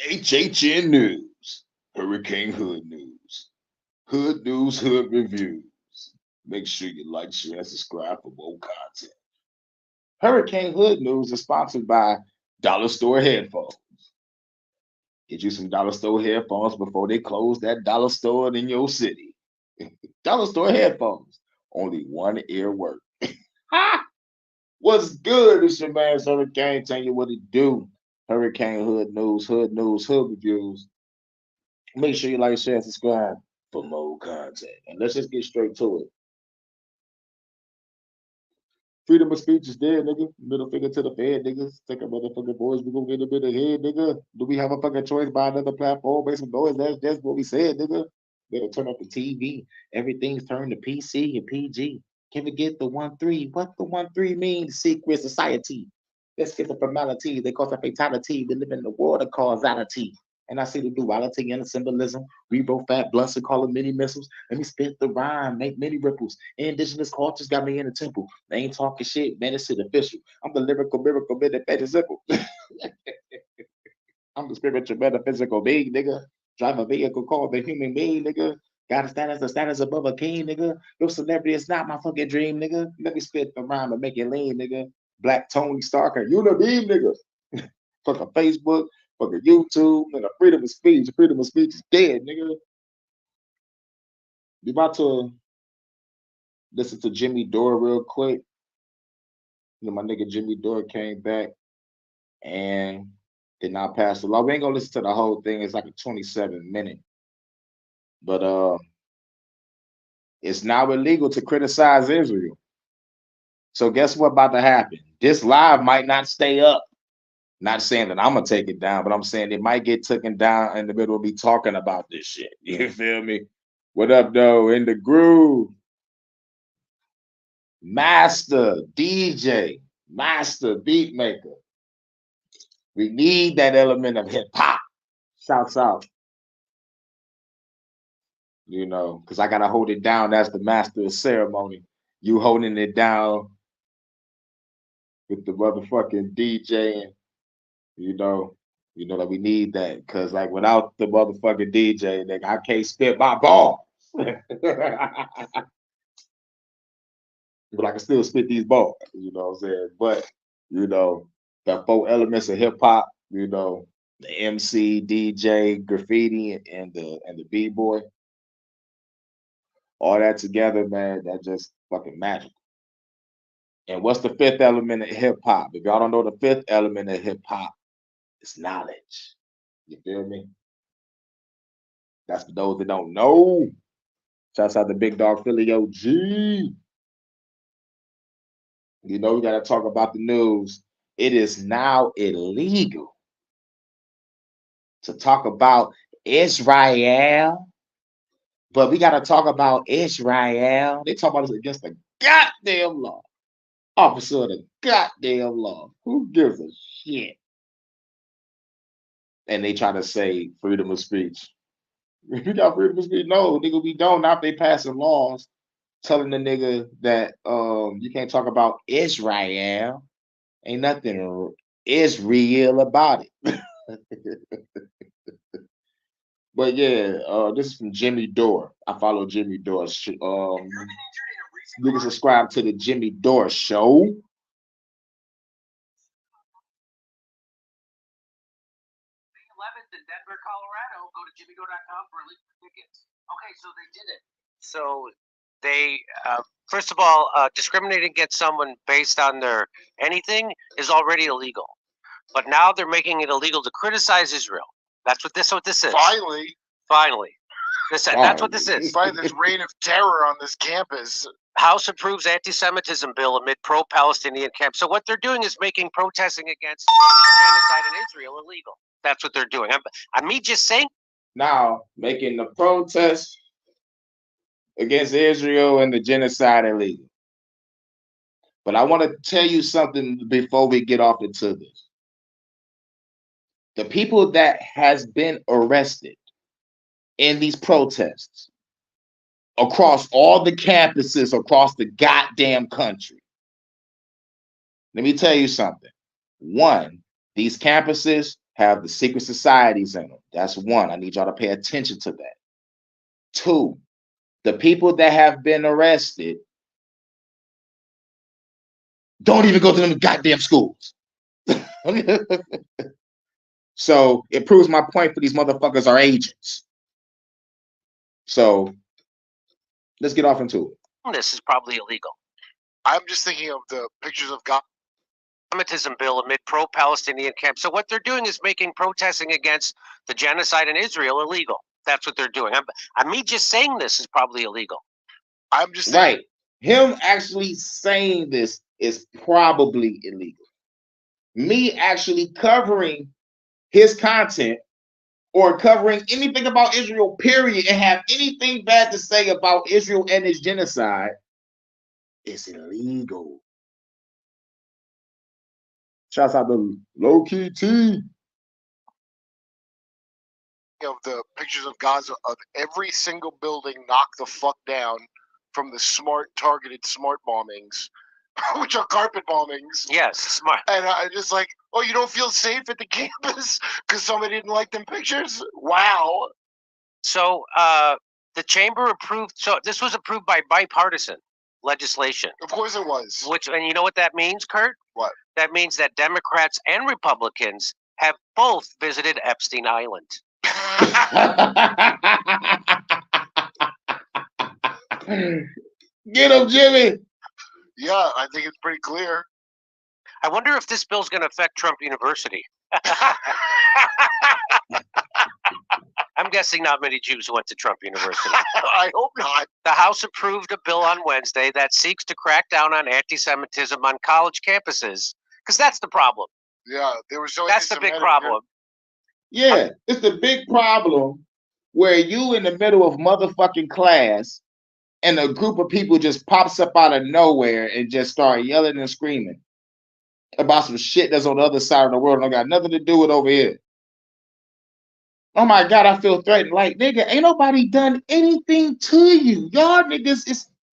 HHN News, Hurricane Hood News, Hood News, Hood Reviews. Make sure you like, share, and subscribe for more content. Hurricane Hood News is sponsored by Dollar Store Headphones. Get you some Dollar Store headphones before they close that dollar store in your city. Dollar Store Headphones. Only one ear work. Ha! What's good? It's your man Hurricane telling you what it do. Hurricane Hood News, Hood Reviews. Make sure you like, share, and subscribe for more content. And let's just get straight to it. Freedom of speech is dead, nigga. Middle finger to the Fed, niggas. Take a motherfucking boys. We gonna get a bit ahead, nigga. Do we have a fucking choice by another platform? Make some noise. That's just what we said, nigga. Better turn up the TV. Everything's turned to PC and PG. Can we get the 1-3? What the 1-3 means? Secret society. Let's get the formalities. They cause a fatality. We live in the world of causality. And I see the duality and the symbolism. We broke fat blunts and call them mini missiles. Let me spit the rhyme, make many ripples. Indigenous cultures got me in the temple. They ain't talking shit, man. This shit official. I'm the lyrical miracle, metaphysical. I'm the spiritual metaphysical being, nigga. Drive a vehicle called the human being, nigga. Got a status above a king, nigga. Your celebrity is not my fucking dream, nigga. Let me spit the rhyme and make it lean, nigga. Black Tony Stark and Unibeam, nigga. Fucking Facebook, fucking YouTube, and the freedom of speech. Freedom of speech is dead, nigga. You about to listen to Jimmy Dore real quick. You know, my nigga Jimmy Dore came back and did not pass the law. We ain't gonna listen to the whole thing. It's like a 27-minute. But it's now illegal to criticize Israel. So guess what about to happen? This live might not stay up. Not saying that I'm gonna take it down, but I'm saying it might get taken down in the middle of me talking about this shit. You feel me? What up, though? In the groove. Master DJ, master beat maker. We need that element of hip hop. Shouts out. You know, because I gotta hold it down. That's the master of ceremony. You holding it down with the motherfucking DJing. You know that we need that. Cause like without the motherfucking DJ, like I can't spit my balls. But I can still spit these balls, you know what I'm saying? But you know, the four elements of hip hop, you know, the MC, DJ, graffiti, and the B-boy, all that together, man, that just fucking magic. And what's the fifth element of hip hop? If y'all don't know the fifth element of hip hop, it's knowledge. You feel me? That's for those that don't know. Shouts out to Big Dog Philly OG. You know, we got to talk about the news. It is now illegal to talk about Israel, but we got to talk about Israel. They talk about us against the goddamn law. Officer of the goddamn law. Who gives a shit? And they try to say freedom of speech. You got freedom of speech? No, nigga, we don't. Now they passing laws telling the nigga that you can't talk about Israel. Ain't nothing Israel about it. But yeah, this is from Jimmy Dore. I follow Jimmy Dore. You can subscribe to the Jimmy Dore Show. 11th in Denver, Colorado. Go to jimmydore.com for tickets. Okay, so they did it. So they, first of all, discriminating against someone based on their anything is already illegal. But now they're making it illegal to criticize Israel. That's what this is. Finally. That's what this is. By this reign of terror on this campus. House approves anti-Semitism bill amid pro-Palestinian camp. So what they're doing is making protesting against the genocide in Israel illegal. That's what they're doing. I'm me just saying. Now making the protest against Israel and the genocide illegal. But I want to tell you something before we get off into this. The people that has been arrested in these protests across all the campuses across the goddamn country. Let me tell you something. One, these campuses have the secret societies in them. That's one. I need y'all to pay attention to that. Two, the people that have been arrested don't even go to them goddamn schools. So it proves my point for these motherfuckers are agents. So let's get off into it. This is probably illegal. I'm just thinking of the pictures of God. Anti-Semitism bill amid pro-Palestinian camps. So what they're doing is making protesting against the genocide in Israel illegal. That's what they're doing. Me just saying this is probably illegal. I'm just thinking, Right. Him actually saying this is probably illegal. Me actually covering his content or covering anything about Israel, period, and have anything bad to say about Israel and its genocide is illegal. Shouts out to Low Key T. of the pictures of Gaza of every single building knocked the fuck down from the targeted smart bombings, which are carpet bombings. Yes, smart. And I just like, oh, you don't feel safe at the campus because somebody didn't like them pictures? Wow. So the chamber approved. So this was approved by bipartisan legislation. Of course it was. And you know what that means, Kurt? What? That means that Democrats and Republicans have both visited Epstein Island. Get him, Jimmy. Yeah, I think it's pretty clear. I wonder if this bill's going to affect Trump University. I'm guessing not many Jews went to Trump University. I hope not. The House approved a bill on Wednesday that seeks to crack down on anti-Semitism on college campuses, because that's the problem. Yeah, there was so. That's the big problem. Yeah, it's the big problem where you in the middle of motherfucking class and a group of people just pops up out of nowhere and just start yelling and screaming about some shit that's on the other side of the world and don't got nothing to do with over here. Oh my God, I feel threatened. Like, nigga, ain't nobody done anything to you. Y'all niggas,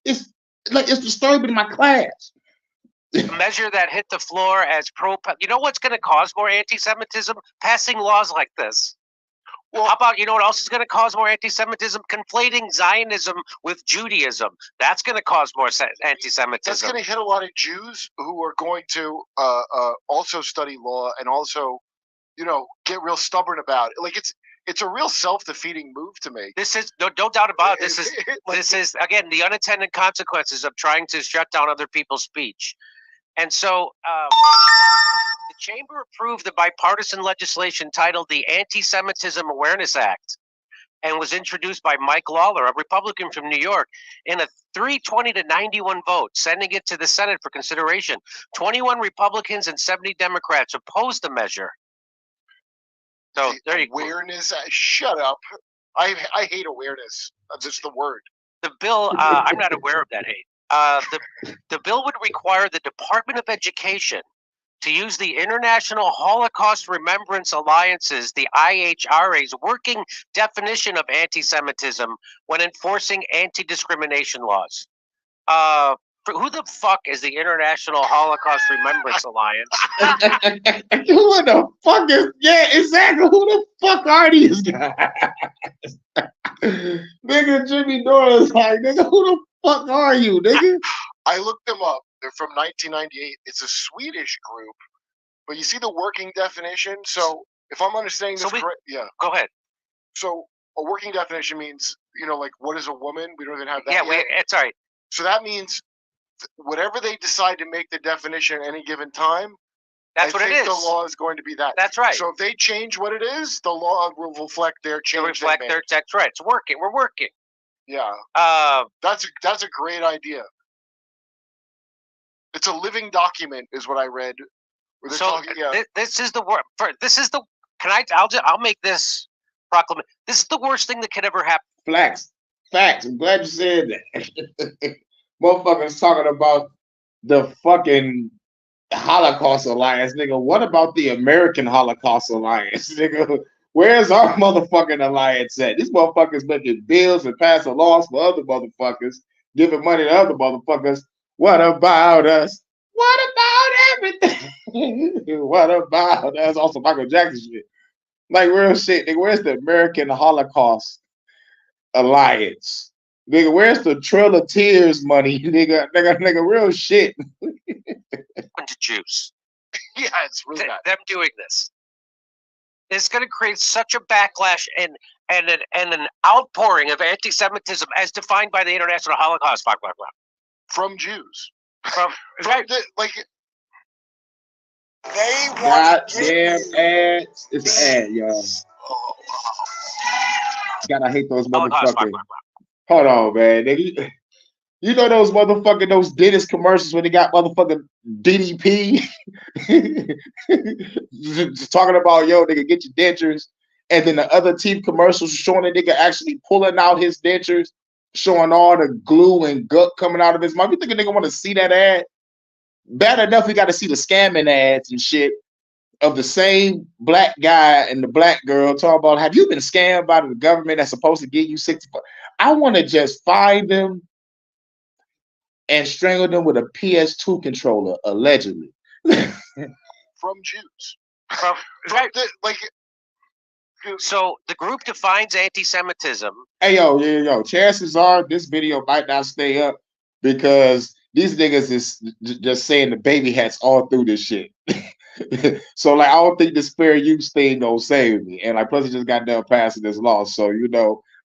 it's like it's disturbing my class. A measure that hit the floor as you know what's going to cause more anti-Semitism? Passing laws like this. Well, how about, you know what else is going to cause more anti-Semitism? Conflating Zionism with Judaism. That's going to cause more anti-Semitism. That's going to hit a lot of Jews who are going to also study law and also, you know, get real stubborn about it. Like it's a real self-defeating move to make. This is no doubt about it. This is again the unintended consequences of trying to shut down other people's speech. And so the chamber approved the bipartisan legislation titled the Anti-Semitism Awareness Act and was introduced by Mike Lawler, a Republican from New York, in a 320 to 91 vote, sending it to the Senate for consideration. 21 Republicans and 70 Democrats opposed the measure. So there you go. Awareness, shut up. I hate awareness. That's just the word. The bill, I'm not aware of that hate. The bill would require the Department of Education to use the International Holocaust Remembrance Alliance's, the IHRA's, working definition of anti-Semitism when enforcing anti-discrimination laws. Who the fuck is the International Holocaust Remembrance Alliance? Who the fuck is? Yeah, exactly. Who the fuck are these guys? Nigga, Jimmy Doran's like, nigga, who the fuck are you, nigga? I looked them up. They're from 1998. It's a Swedish group, but you see the working definition. So if I'm understanding this correct, yeah. Go ahead. So a working definition means, you know, like what is a woman? We don't even have that. Yeah, yet. It's all right. So that means whatever they decide to make the definition at any given time, that's what it is. The law is going to be that. That's right. So if they change what it is, the law will reflect their change. That's right. It's working. We're working. Yeah. That's a great idea. It's a living document, is what I read. So this is the word. This is the. I'll make this proclamation. This is the worst thing that could ever happen. Facts. I'm glad you said that. Motherfuckers talking about the fucking Holocaust Alliance, nigga. What about the American Holocaust Alliance, nigga? Where's our motherfucking alliance at? These motherfuckers making bills and passing laws for other motherfuckers, giving money to other motherfuckers. What about us? What about everything? What about us? Also Michael Jackson shit. Like real shit, nigga. Where's the American Holocaust Alliance? Nigga, where's the Trail of Tears money? Nigga, real shit. To Jews. Yeah, it's really bad. Them doing this. It's going to create such a backlash and an outpouring of anti-Semitism as defined by the International Holocaust. From Jews. From right. Like they want Goddamn ads. It's an ad, y'all. God, I hate those motherfuckers. Hold on, man. Nigga, you know those dentist commercials when they got motherfucking DDP just talking about, yo, nigga, get your dentures. And then the other teeth commercials showing a nigga actually pulling out his dentures, showing all the glue and gut coming out of his mouth. You think a nigga want to see that ad? Bad enough we got to see the scamming ads and shit of the same black guy and the black girl talking about, have you been scammed by the government that's supposed to give you 60? I want to just find them and strangle them with a PS2 controller, allegedly. From Jews. Right. So the group defines anti-Semitism. Hey, yo. Chances are this video might not stay up because these niggas is just saying the baby hats all through this shit. So, like, I don't think this fair use thing gonna save me. And, like, plus, he just got done passing this law. So,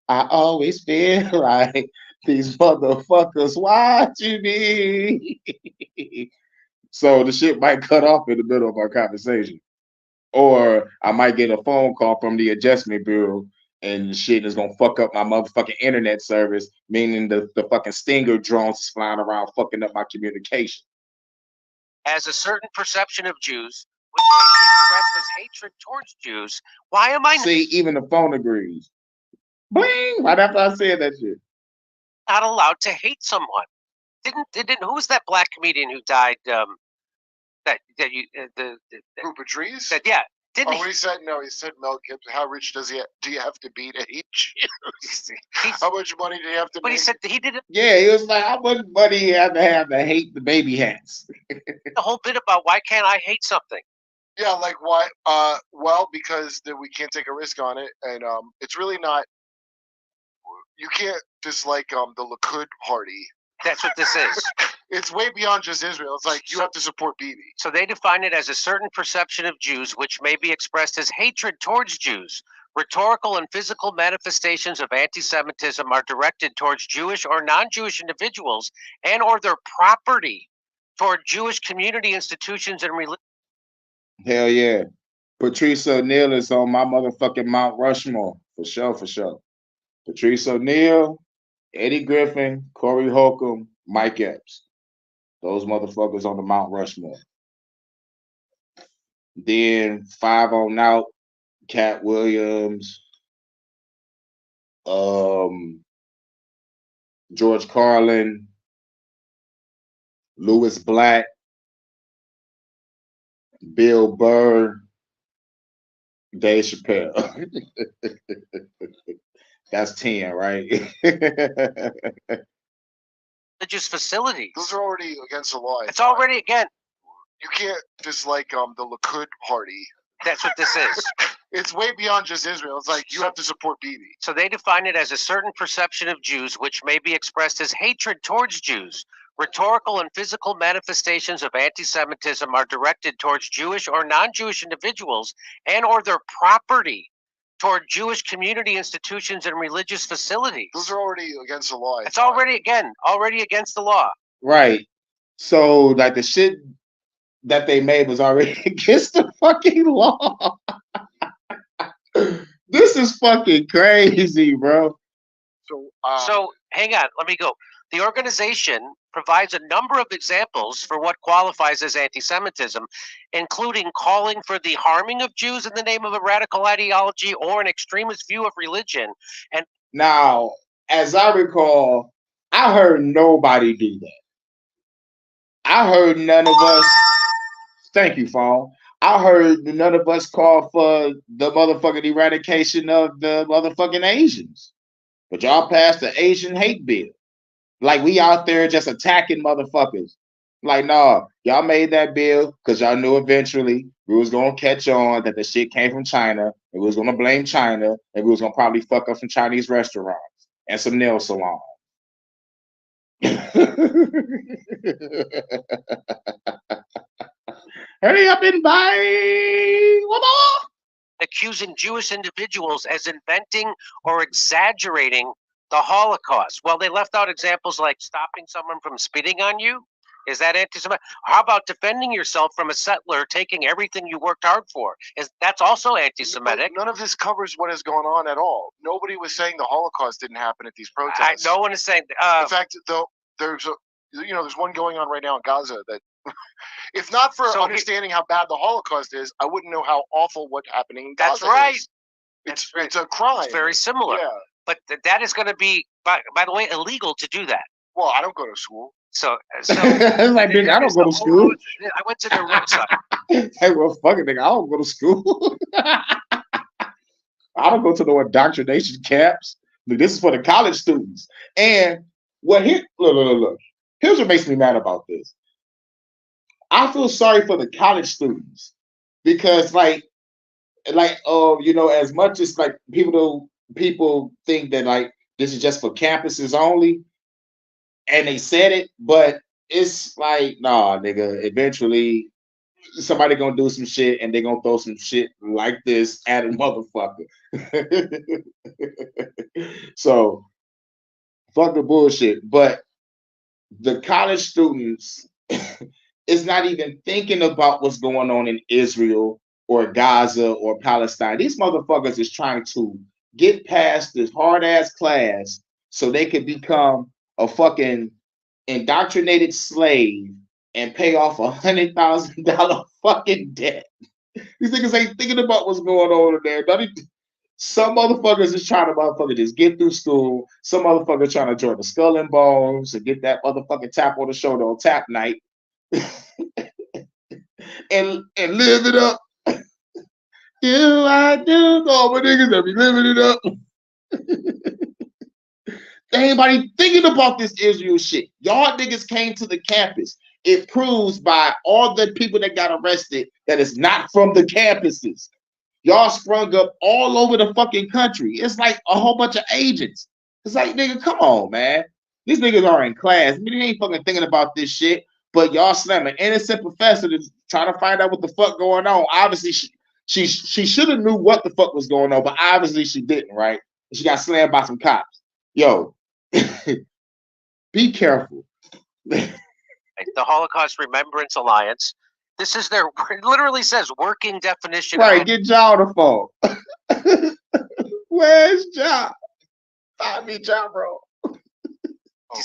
I always feel like these motherfuckers watching me. So, the shit might cut off in the middle of our conversation. Or I might get a phone call from the Adjustment Bureau and shit is gonna fuck up my motherfucking internet service, meaning the fucking Stinger drones is flying around fucking up my communication. As a certain perception of Jews, which may be expressed as hatred towards Jews. Why am I see? Even the phone agrees. Bling! Right after I said that shit. Not allowed to hate someone. Didn't who was that black comedian who died? Who, Patrice? Yeah. Didn't he said no? He said Mel Gibson. How rich do you have to be to hate Jews? How much money do you have to? But make? he said he did it. Yeah, he was like, how much money you have to hate the baby hats? The whole bit about why can't I hate something? Yeah, like why? Well, because we can't take a risk on it, and it's really not. You can't dislike the Likud party. That's what this is. It's way beyond just Israel. It's like you have to support Bibi. So they define it as a certain perception of Jews, which may be expressed as hatred towards Jews. Rhetorical and physical manifestations of anti-Semitism are directed towards Jewish or non-Jewish individuals and or their property, toward Jewish community institutions and religion. Hell yeah. Patrice O'Neal is on my motherfucking Mount Rushmore. For sure. Patrice O'Neal, Eddie Griffin, Corey Holcomb, Mike Epps. Those motherfuckers on the Mount Rushmore. Then 5 on out, Cat Williams, George Carlin, Louis Black, Bill Burr, Dave Chappelle. That's 10, right? Religious facilities. Those are already against the law. It's already, again. You can't dislike the Likud party. That's what this is. It's way beyond just Israel. It's like you have to support Bibi. So they define it as a certain perception of Jews, which may be expressed as hatred towards Jews. Rhetorical and physical manifestations of anti-Semitism are directed towards Jewish or non-Jewish individuals and or their property, toward Jewish community institutions and religious facilities. Those are already against the law. It's already against the law. Right. So, like, the shit that they made was already against the fucking law. This is fucking crazy, bro. So hang on, let me go. The organization provides a number of examples for what qualifies as anti-Semitism, including calling for the harming of Jews in the name of a radical ideology or an extremist view of religion. And now, as I recall, I heard nobody do that. I heard none of us. Thank you, Fawn. I heard none of us call for the motherfucking eradication of the motherfucking Asians. But y'all passed the Asian hate bill. Like, we out there just attacking motherfuckers. Like, nah, Y'all made that bill because y'all knew eventually we was gonna catch on that the shit came from China, and we was gonna blame China, and we was gonna probably fuck up some Chinese restaurants and some nail salons. Hurry up and buy one more. Accusing Jewish individuals as inventing or exaggerating the Holocaust. Well, they left out examples like stopping someone from spitting on you. Is that anti-Semitic? How about defending yourself from a settler taking everything you worked hard for? That's also anti-Semitic? None of this covers what is going on at all. Nobody was saying the Holocaust didn't happen at these protests. No one is saying. In fact, though, there's one going on right now in Gaza that, if not for understanding how bad the Holocaust is, I wouldn't know how awful what's happening in Gaza. That's right. Is. It's a crime. It's very similar. Yeah. But that is going to be, by the way, illegal to do that. Well, I don't go to school. So like, bitch, I don't go to school. I went to their website. Hey, well, fucking nigga, I don't go to school. I don't go to no indoctrination camps. Look, this is for the college students. And look. Here's what makes me mad about this. I feel sorry for the college students because, as much as like people think that like this is just for campuses only. And they said it, but it's like, nah, nigga, eventually somebody gonna do some shit and they gonna throw some shit like this at a motherfucker. So, fuck the bullshit. But the college students is not even thinking about what's going on in Israel or Gaza or Palestine. These motherfuckers is trying to get past this hard-ass class so they can become a fucking indoctrinated slave and pay off $100,000 fucking debt. These niggas ain't thinking about what's going on in there. Some motherfuckers is trying to just get through school. Some motherfuckers trying to join the Skull and Bones and get that motherfucking tap on the shoulder on tap night and live it up. Do I do? All my niggas that be living it up. Anybody thinking about this Israel shit? Y'all niggas came to the campus. It proves by all the people that got arrested that it's not from the campuses. Y'all sprung up all over the fucking country. It's like a whole bunch of agents. It's like, nigga, come on, man. These niggas are in class. I mean, they ain't fucking thinking about this shit. But y'all slam an innocent professor to try to find out what the fuck going on. Obviously, she should have knew what the fuck was going on, but obviously she didn't, right? She got slammed by some cops. Yo. Be careful. The Holocaust Remembrance Alliance. This is it literally says working definition. Right, get Ja on the phone. Where's Ja? Find me Ja, bro.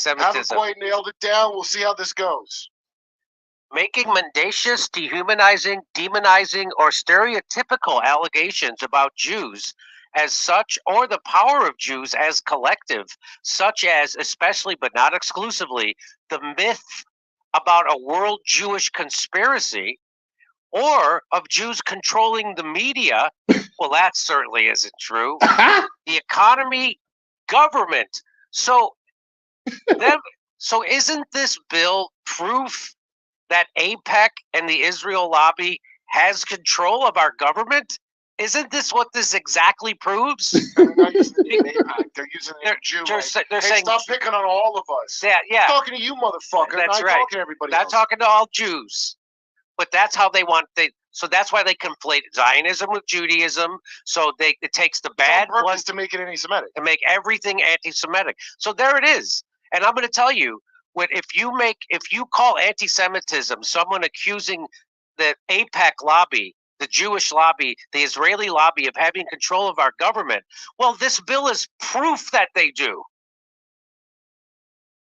Haven't quite nailed it down. We'll see how this goes. Making mendacious, dehumanizing, demonizing, or stereotypical allegations about Jews as such, or the power of Jews as collective, such as, especially but not exclusively, the myth about a world Jewish conspiracy, or of Jews controlling the media. Well, that certainly isn't true. The economy, government. So isn't this bill proof that AIPAC and the Israel lobby has control of our government? Isn't this what this exactly proves? They're not using the name AIPAC. They're using the Jew. They're hey, saying, stop picking on all of us. Yeah. I'm talking to you, motherfucker. That's not right. Talking to everybody Not else. talking to all Jews. But that's how they want. So that's why they conflate Zionism with Judaism. So it takes the bad one to make it anti-Semitic, to make everything anti-Semitic. So there it is. And I'm going to tell you, if you call anti-Semitism someone accusing the AIPAC lobby, the Jewish lobby, the Israeli lobby of having control of our government, well, this bill is proof that they do.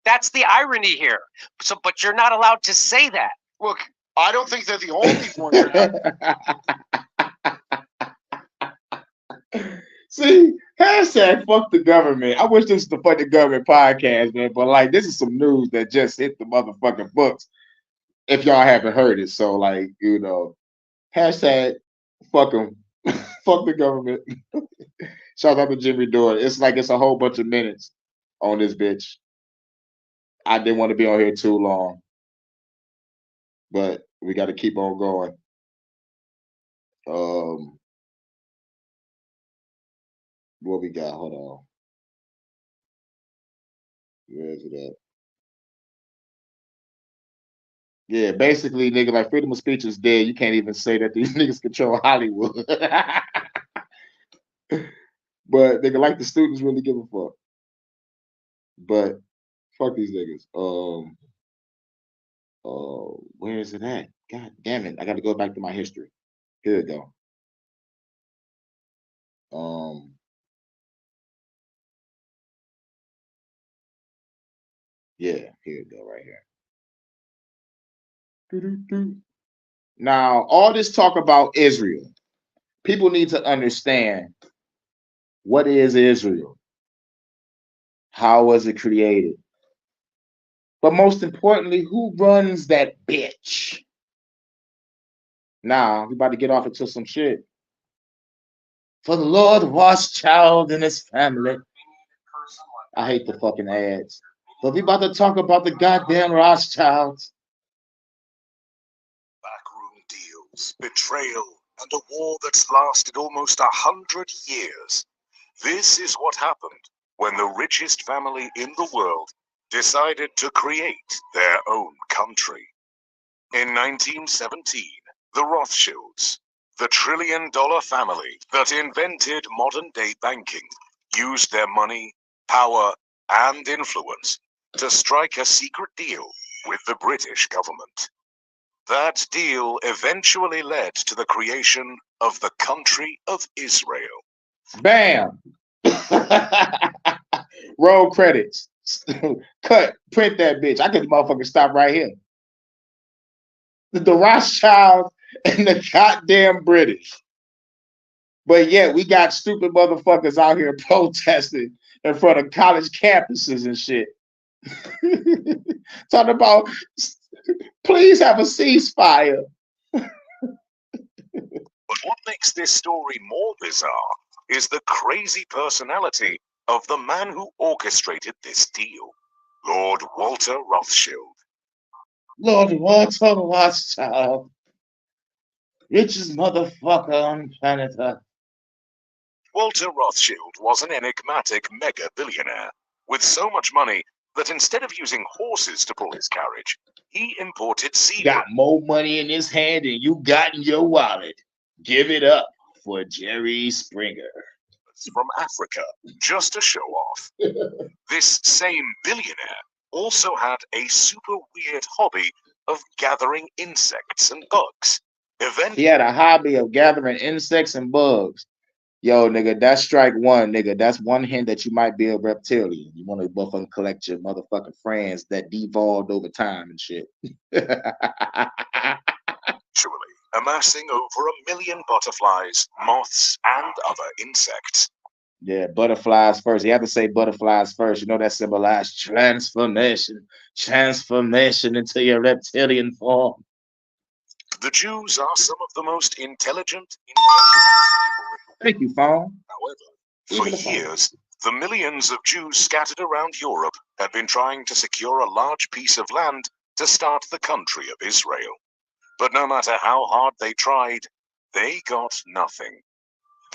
That's the irony here. So, but you're not allowed to say that. Look, I don't think they're the only ones. See, hashtag fuck the government. I wish this was the Fuck the Government podcast, man. But like, this is some news that just hit the motherfucking books. If y'all haven't heard it, so like, hashtag fuck them, fuck the government. Shout out to Jimmy Dore. It's like it's a whole bunch of minutes on this bitch. I didn't want to be on here too long. But we got to keep on going. What we got? Hold on. Where is it at? Yeah, basically, nigga, like freedom of speech is dead. You can't even say that these niggas control Hollywood. But nigga, like the students really give a fuck. But fuck these niggas. Where is it at? God damn it! I got to go back to my history. Here we go. Yeah, here we go, right here. Now, all this talk about Israel, people need to understand what is Israel? How was it created? But most importantly, who runs that bitch? Now, we about to get off into some shit. For the Lord Rothschild and his family. I hate the fucking ads. But we about to talk about the goddamn Rothschilds. Backroom deals, betrayal, and a war that's lasted almost 100 years. This is what happened when the richest family in the world decided to create their own country. In 1917, the Rothschilds, the trillion-dollar family that invented modern-day banking, used their money, power, and influence to strike a secret deal with the British government. That deal eventually led to the creation of the country of Israel. Bam! Roll credits. Cut. Print that bitch. I could motherfucking stop right here. The Rothschild and the goddamn British. But yet we got stupid motherfuckers out here protesting in front of college campuses and shit. Talking about, please have a ceasefire. But what makes this story more bizarre is the crazy personality of the man who orchestrated this deal, Lord Walter Rothschild. Lord Walter Rothschild, richest motherfucker on planet Earth. Walter Rothschild was an enigmatic mega-billionaire with so much money that instead of using horses to pull his carriage, he imported zebras. Got more money in his hand than you got in your wallet. Give it up for Jerry Springer. From Africa, just to show off. This same billionaire also had a super weird hobby of gathering insects and bugs. He had a hobby of gathering insects and bugs. Yo, nigga, that's strike one, nigga. That's one hint that you might be a reptilian. You want to motherfucking collect your motherfucking friends that devolved over time and shit. Actually, amassing over 1 million butterflies, moths, and other insects. Yeah, butterflies first. You have to say butterflies first. You know that symbolizes transformation into your reptilian form. The Jews are some of the most intelligent, Thank you, phone. However, for years, the millions of Jews scattered around Europe had been trying to secure a large piece of land to start the country of Israel. But no matter how hard they tried, they got nothing.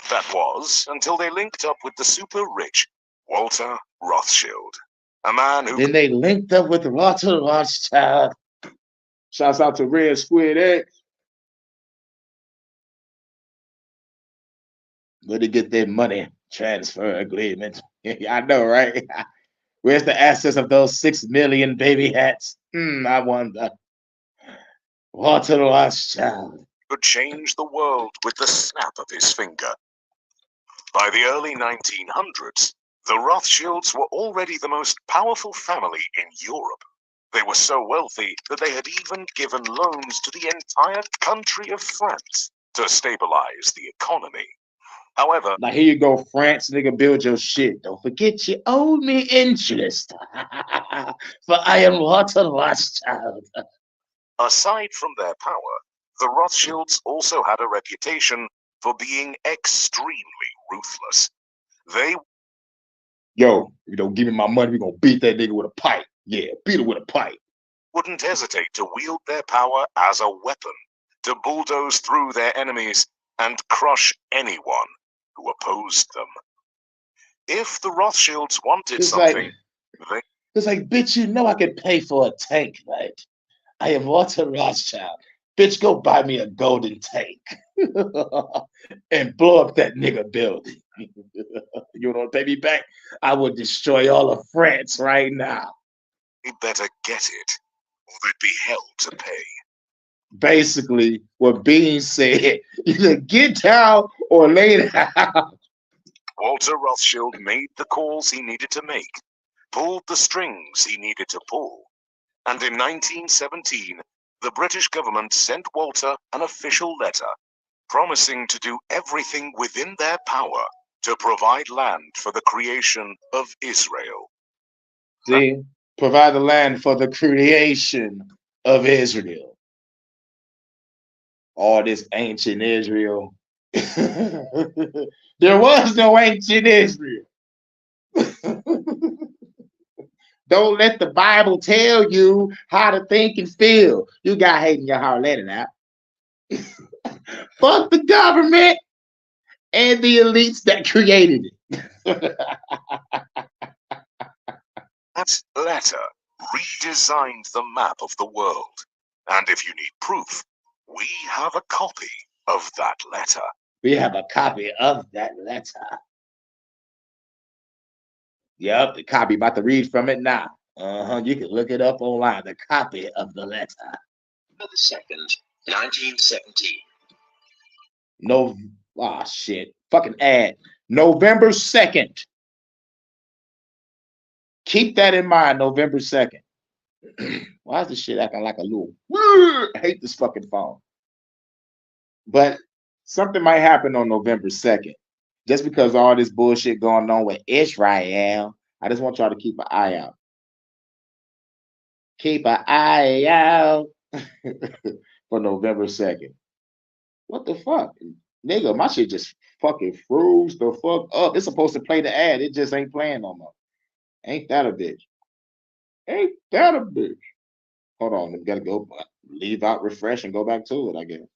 That was until they linked up with the super rich Walter Rothschild, a man who... Then they linked up with Walter Rothschild. Shouts out to Red Squid X. Where to get their money transfer agreement? I know, right? Where's the assets of those 6 million baby hats? I wonder. Walter Rothschild could change the world with the snap of his finger. By the early 1900s, the Rothschilds were already the most powerful family in Europe. They were so wealthy that they had even given loans to the entire country of France to stabilize the economy. However, now here you go, France, nigga, build your shit. Don't forget you owe me interest. For I am Walter Rothschild. Aside from their power, the Rothschilds also had a reputation for being extremely ruthless. Yo, you don't give me my money, we're gonna beat that nigga with a pipe. Yeah, beat it with a pipe. wouldn't hesitate to wield their power as a weapon to bulldoze through their enemies and crush anyone who opposed them. If the Rothschilds wanted It's something, like, it's like, bitch, you know I can pay for a tank, right? I am Walter Rothschild. Bitch, go buy me a golden tank and blow up that nigga building. You want to pay me back? I will destroy all of France right now. they better get it, or they'd be held to pay. Basically, what Bean said, either get down or lay down. Walter Rothschild made the calls he needed to make, pulled the strings he needed to pull, and in 1917, the British government sent Walter an official letter promising to do everything within their power to provide land for the creation of Israel. See, provide the land for the creation of Israel. All this ancient Israel. There was no ancient Israel. Don't let the Bible tell you how to think and feel. You got hate in your heart, let it out. Fuck the government and the elites that created it. That letter redesigned the map of the world. And if you need proof, we have a copy of that letter. We have a copy of that letter. Yep, the copy. About to read from it now. You can look it up online. The copy of the letter. November 2nd, 1917. No, shit. Fucking ad. November 2nd. Keep that in mind. November 2nd. Why is this shit acting like a little? I hate this fucking phone. But something might happen on November 2nd. Just because all this bullshit going on with Israel, I just want y'all to keep an eye out. Keep an eye out for November 2nd. What the fuck? Nigga, my shit just fucking froze the fuck up. It's supposed to play the ad. It just ain't playing no more. Ain't that a bitch? Ain't that a bitch? Hold on. We gotta go leave out, refresh, and go back to it, I guess.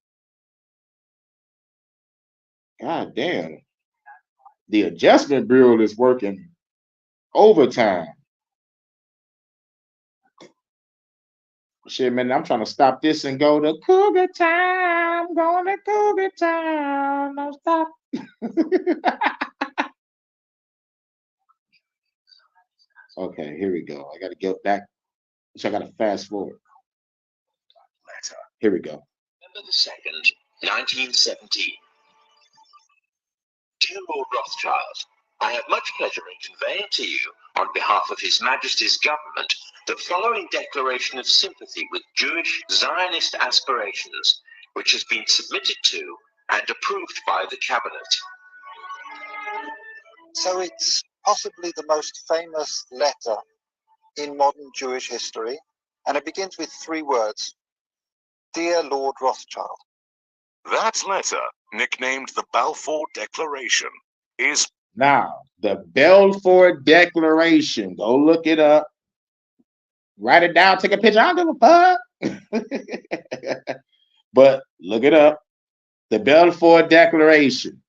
God damn. The adjustment bureau is working overtime. Shit, man, I'm trying to stop this and go to Cougar Town. Going to Cougar Town. No stop. Okay, here we go. I got to get back. So I got to fast forward. Here we go. November the 2nd, 1917. Dear Lord Rothschild, I have much pleasure in conveying to you, on behalf of His Majesty's government, the following declaration of sympathy with Jewish Zionist aspirations, which has been submitted to and approved by the Cabinet. So it's possibly the most famous letter in modern Jewish history, and it begins with 3 words. Dear Lord Rothschild. That letter, nicknamed the Balfour Declaration, is Now, the Balfour Declaration. Go look it up. Write it down. Take a picture. I don't give a fuck. But look it up. The Balfour Declaration.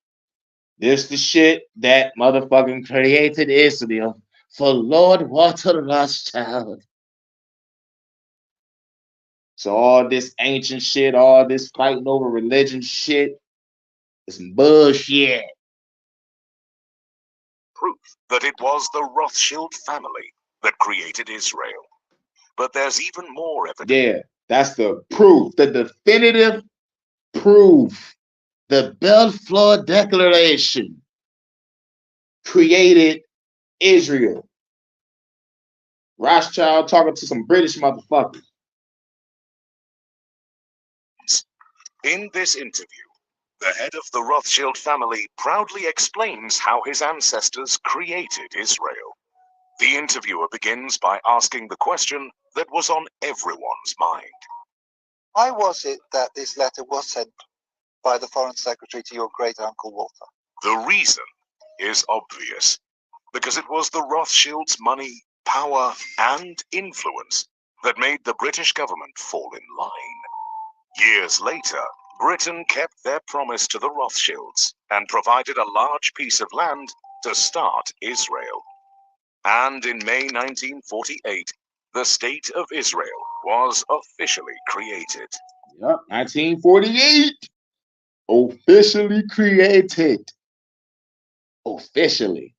This the shit that motherfucking created Israel for Lord Walter Rothschild. So all this ancient shit, all this fighting over religion shit, is some bullshit. proof that it was the Rothschild family that created Israel. But there's even more evidence. Yeah, that's the proof, the definitive proof. The Balfour Declaration created Israel. Rothschild talking to some British motherfuckers. In this interview, the head of the Rothschild family proudly explains how his ancestors created Israel. The interviewer begins by asking the question that was on everyone's mind. Why was it that this letter was sent by the Foreign Secretary to your great-uncle Walter? The reason is obvious, because it was the Rothschilds' money, power, and influence that made the British government fall in line. Years later, Britain kept their promise to the Rothschilds and provided a large piece of land to start Israel. And in May 1948, the State of Israel was officially created. Yep, 1948. Officially created. Officially.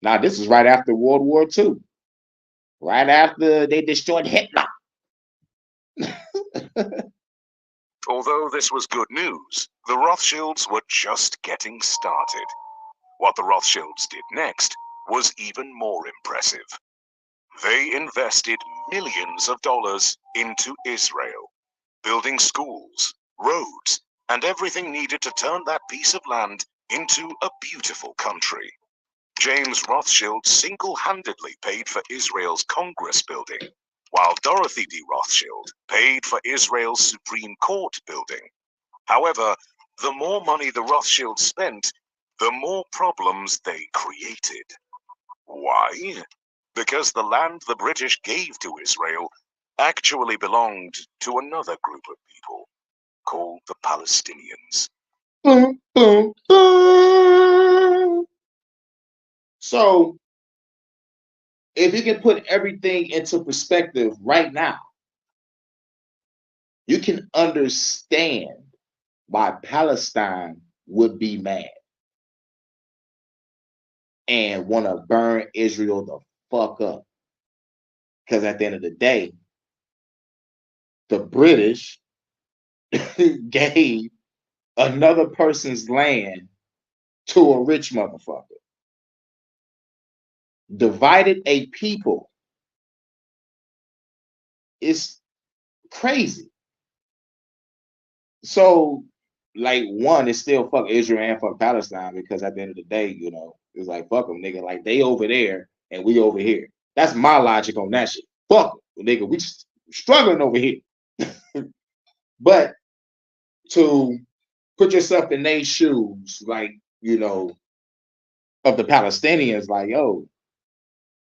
Now, this is right after World War II. Right after they destroyed Hitler. Although this was good news, the Rothschilds were just getting started. What the Rothschilds did next was even more impressive. They invested millions of dollars into Israel, building schools, roads, and everything needed to turn that piece of land into a beautiful country. James Rothschild single-handedly paid for Israel's Congress building, while Dorothy D. Rothschild paid for Israel's Supreme Court building. However, the more money the Rothschilds spent, the more problems they created. Why? Because the land the British gave to Israel actually belonged to another group of people called the Palestinians. Boom, boom, boom. So, if you can put everything into perspective right now, you can understand why Palestine would be mad and want to burn Israel the fuck up. Because at the end of the day, the British gave another person's land to a rich motherfucker, divided a people. It's crazy. So, like, one, it's still fuck Israel and fuck Palestine, because at the end of the day, you know, it's like, fuck them, nigga. Like, they over there and we over here. That's my logic on that shit. Fuck them, nigga. We struggling over here. But to put yourself in their shoes, like, you know, of the Palestinians, like, yo,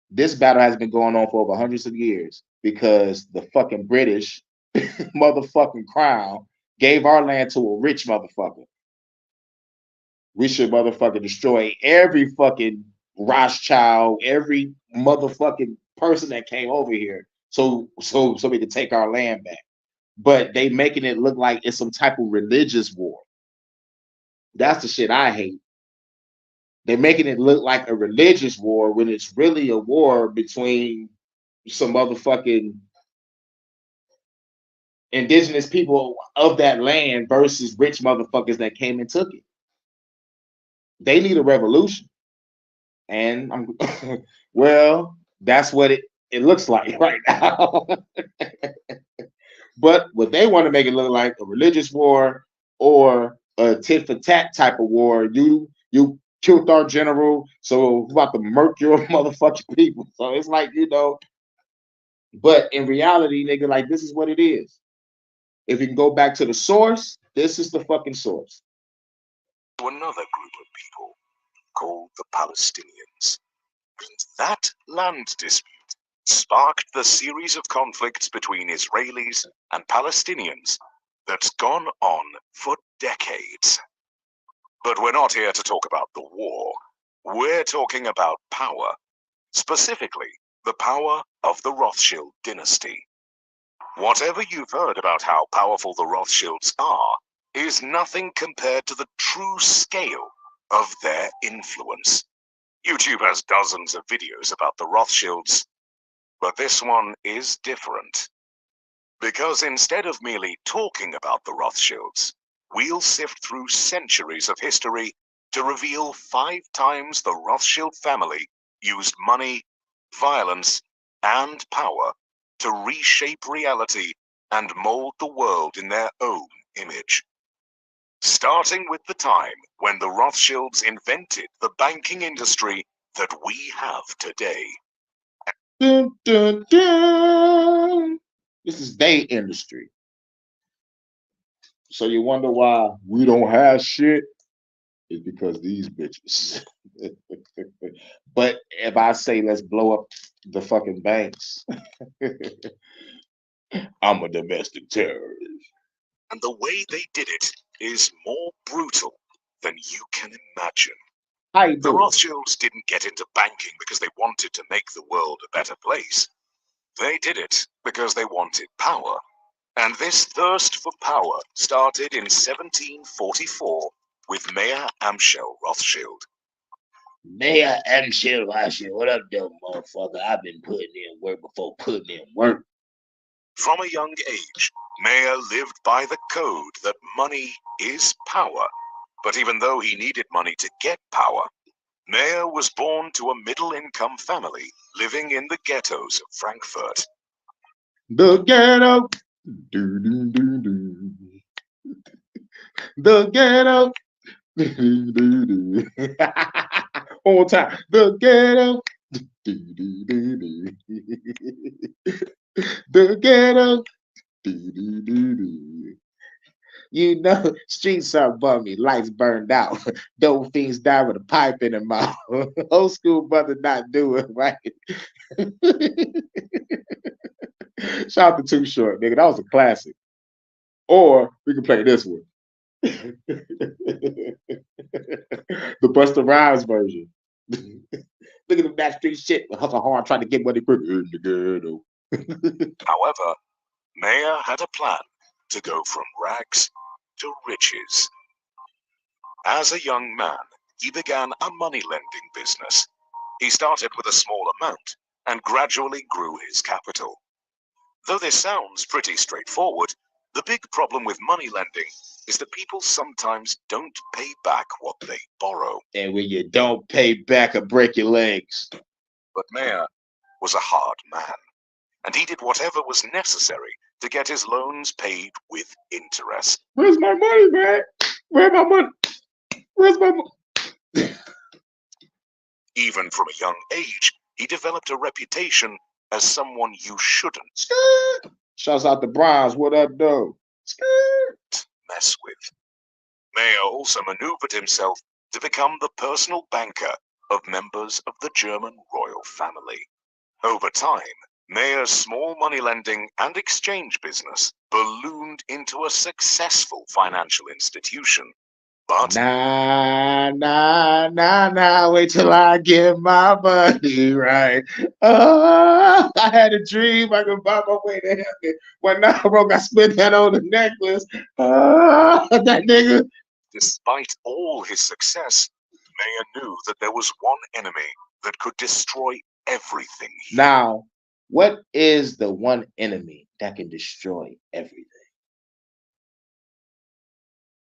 this battle has been going on for over hundreds of years because the fucking British motherfucking crown gave our land to a rich motherfucker. We should motherfucking destroy every fucking Rothschild, every motherfucking person that came over here, so we can take our land back. But they making it look like it's some type of religious war. That's the shit I hate. They're making it look like a religious war when it's really a war between some motherfucking indigenous people of that land versus rich motherfuckers that came and took it. They need a revolution. And I'm well, that's what it looks like right now. But what they want to make it look like a religious war or a tit for tat type of war. You killed our general, so we're about to murk your motherfucking people. So it's like, you know, but in reality, nigga, like, this is what it is. If you can go back to the source, this is the fucking source. To another group of people called the Palestinians. And that land dispute sparked the series of conflicts between Israelis and Palestinians that's gone on for decades. But we're not here to talk about the war. We're talking about power, specifically the power of the Rothschild dynasty. Whatever you've heard about how powerful the Rothschilds are is nothing compared to the true scale of their influence. YouTube has dozens of videos about the Rothschilds, but this one is different. Because instead of merely talking about the Rothschilds, we'll sift through centuries of history to reveal 5 times the Rothschild family used money, violence, and power to reshape reality and mold the world in their own image. Starting with the time when the Rothschilds invented the banking industry that we have today. Dun, dun, dun. This is their industry. So you wonder why we don't have shit? It's because these bitches. But if I say let's blow up the fucking banks, I'm a domestic terrorist. And the way they did it is more brutal than you can imagine. How you The doing? Rothschilds didn't get into banking because they wanted to make the world a better place. They did it because they wanted power. And this thirst for power started in 1744 with Mayor Amschel Rothschild. Mayor Amschel Rothschild, what up, though, motherfucker? I've been putting in work before putting in work. From a young age, Mayer lived by the code that money is power. But even though he needed money to get power, Mayer was born to a middle-income family living in the ghettos of Frankfurt. The ghetto. Do, do, do, do. The ghetto. Do, do, do. One more time. The ghetto. Do, do, do, do. The ghetto. Do, do, do, do. You know, streets are bummy, lights burned out. Dope fiends die with a pipe in their mouth. Old school brother not doing right. Shout out to Too Short, nigga. That was a classic. Or we can play this one. The Busta Rhymes version. Look at the backstreet shit. Hustle hard trying to get what they put in the ghetto. However, Mayer had a plan to go from rags to riches. As a young man, he began a money-lending business. He started with a small amount and gradually grew his capital. Though this sounds pretty straightforward, the big problem with money lending is that people sometimes don't pay back what they borrow. And when you don't pay back, or break your legs. But Mayer was a hard man, and he did whatever was necessary to get his loans paid with interest. Where's my money, man? Where's my money? Where's my money? Even from a young age, he developed a reputation as someone you shouldn't Shouts out to Bronze. What up, though? mess with. Mayer also maneuvered himself to become the personal banker of members of the German royal family. Over time, Mayer's small money lending and exchange business ballooned into a successful financial institution. But Nah, wait till I get my money right. Oh, I had a dream I could buy my way to heaven. When now, bro, I spent that on the necklace. Oh, that nigga. despite all his success, Mayer knew that there was one enemy that could destroy everything he Now, what is the one enemy that can destroy everything?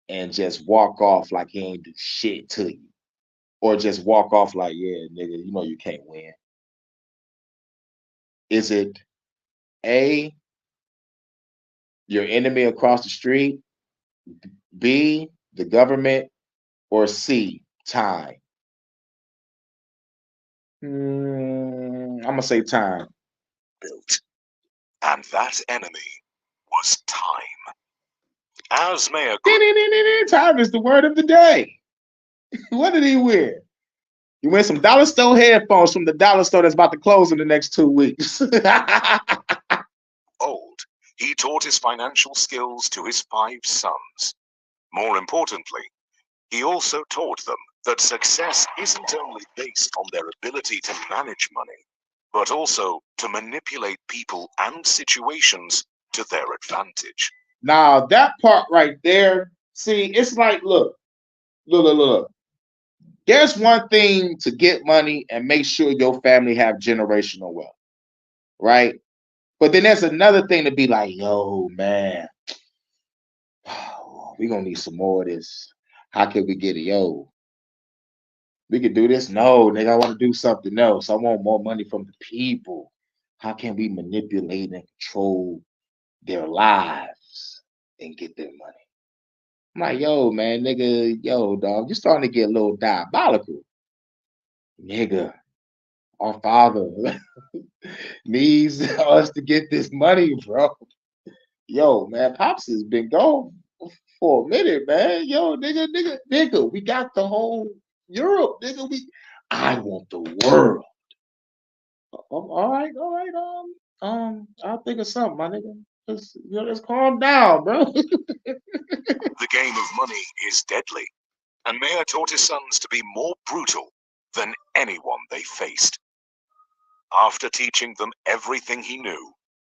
And just walk off like he ain't do shit to you. Or just walk off like, yeah, nigga, you know you can't win. Is it A, your enemy across the street, B, the government, or C, time? I'm gonna say time. built. And that enemy was time. As Mayer grew, Time is the word of the day. What did he win? He win some dollar store headphones from the dollar store that's about to close in the next 2 weeks. old, he taught his financial skills to his 5 sons. More importantly, he also taught them that success isn't only based on their ability to manage money, but also to manipulate people and situations to their advantage. Now that part right there, see, it's like, look. There's one thing to get money and make sure your family have generational wealth, right? But then there's another thing to be like, yo, man, we gonna need some more of this. How can we get it? Yo, we could do this. No, nigga, I want to do something else. I want more money from the people. How can we manipulate and control their lives and get their money? I'm like, yo, man, nigga, yo, dog, you're starting to get a little diabolical. Nigga, our father needs us to get this money, bro. Yo, man, Pops has been gone for a minute, man. Yo, nigga, we got the whole Europe, nigga. I want the world. All right. I'll think of something, my nigga. Let's calm down, bro. The game of money is deadly, and Mayer taught his sons to be more brutal than anyone they faced. After teaching them everything he knew,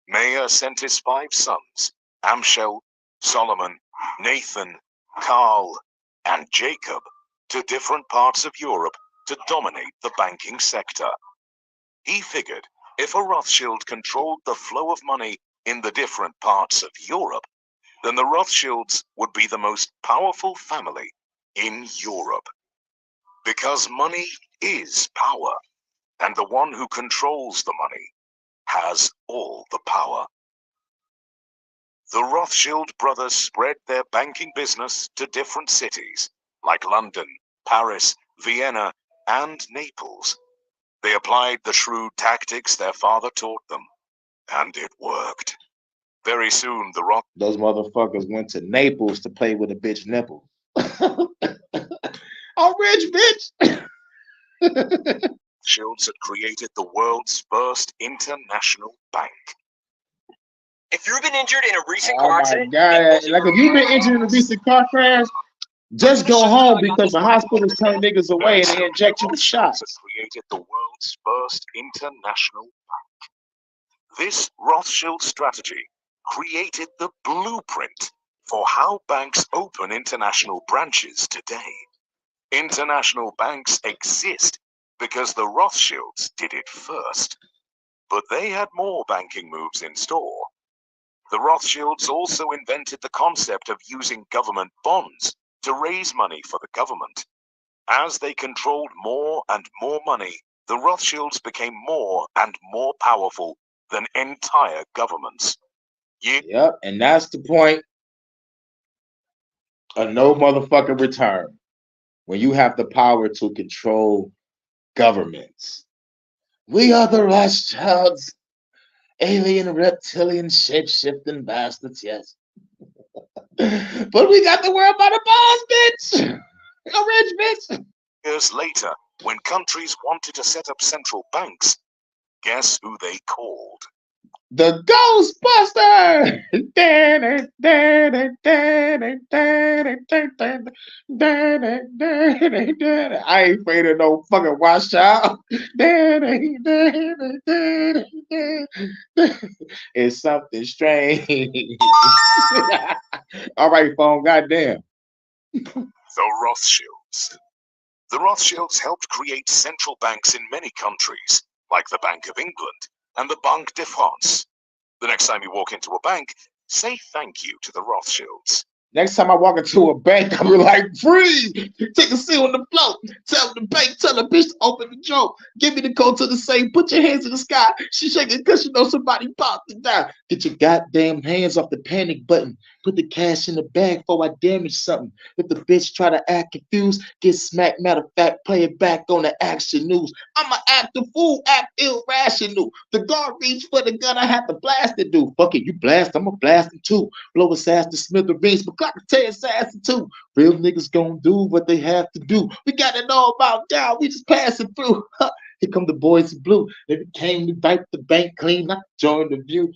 Mayer sent his 5 sons, Amschel, Solomon, Nathan, Carl, and Jacob, to different parts of Europe to dominate the banking sector. He figured if a Rothschild controlled the flow of money in the different parts of Europe, then the Rothschilds would be the most powerful family in Europe. Because money is power, and the one who controls the money has all the power. The Rothschild brothers spread their banking business to different cities, like London, Paris, Vienna, and Naples. They applied the shrewd tactics their father taught them, and it worked. Very soon, the Those motherfuckers went to Naples to play with a bitch nipple. I'm rich, bitch. Rothschilds had created the world's first international bank. If you've been injured in a recent Oh car my accident, God. Like if you've been injured in a recent car crash, just go home because the hospitals turn niggas away and they inject you with shots. Had created the world's first international bank. This Rothschild strategy created the blueprint for how banks open international branches today. International banks exist because the Rothschilds did it first, but they had more banking moves in store. The Rothschilds also invented the concept of using government bonds to raise money for the government. As they controlled more and more money, the Rothschilds became more and more powerful than entire governments. Yep, and that's the point of no motherfucking return. When you have the power to control governments. We are the Rothschilds, alien, reptilian, shape-shifting bastards, yes. But we got the world by the balls, bitch. A rich bitch. Years later, when countries wanted to set up central banks, guess who they called? The Ghostbuster. I ain't afraid of no fucking Rothschild. It's something strange. All right, phone. Goddamn. The Rothschilds. The Rothschilds helped create central banks in many countries, like the Bank of England and the Banque de France. The next time you walk into a bank, say thank you to the Rothschilds. Next time I walk into a bank, I'm like, freeze! Take a seat on the floor. Tell the bank, tell the bitch to open the door. Give me the code to the safe. Put your hands in the sky. She shaking because she knows somebody popped it down. Get your goddamn hands off the panic button. Put the cash in the bag before I damage something. If the bitch try to act confused, get smacked. Matter of fact, play it back on the action news. I'ma act the fool, act irrational. The guard reach for the gun, I have to blast it, dude. Fuck it, you blast, I'ma blast it too. Blow his ass to smithereens, but I can tell his ass too. Real niggas gonna do what they have to do. We got it all about down, we just passing through. Here come the boys in blue. They came to wipe the bank clean. I joined the view.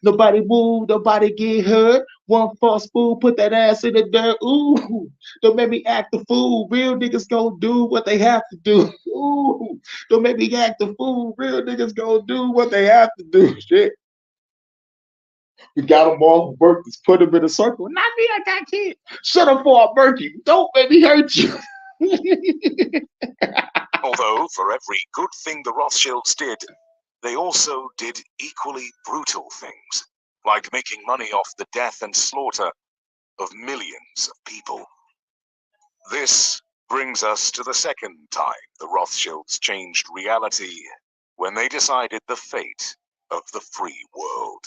Nobody move, nobody get hurt. One false fool, put that ass in the dirt. Ooh, don't make me act the fool. Real niggas gonna do what they have to do. Ooh, don't make me act the fool. Real niggas gonna do what they have to do. Shit. We got them all worked. Let's put them in a circle. Not me, I got kids. Shut up for a murky. Don't make me hurt you. Although, for every good thing the Rothschilds did, they also did equally brutal things, like making money off the death and slaughter of millions of people. This brings us to the second time the Rothschilds changed reality, when they decided the fate of the free world.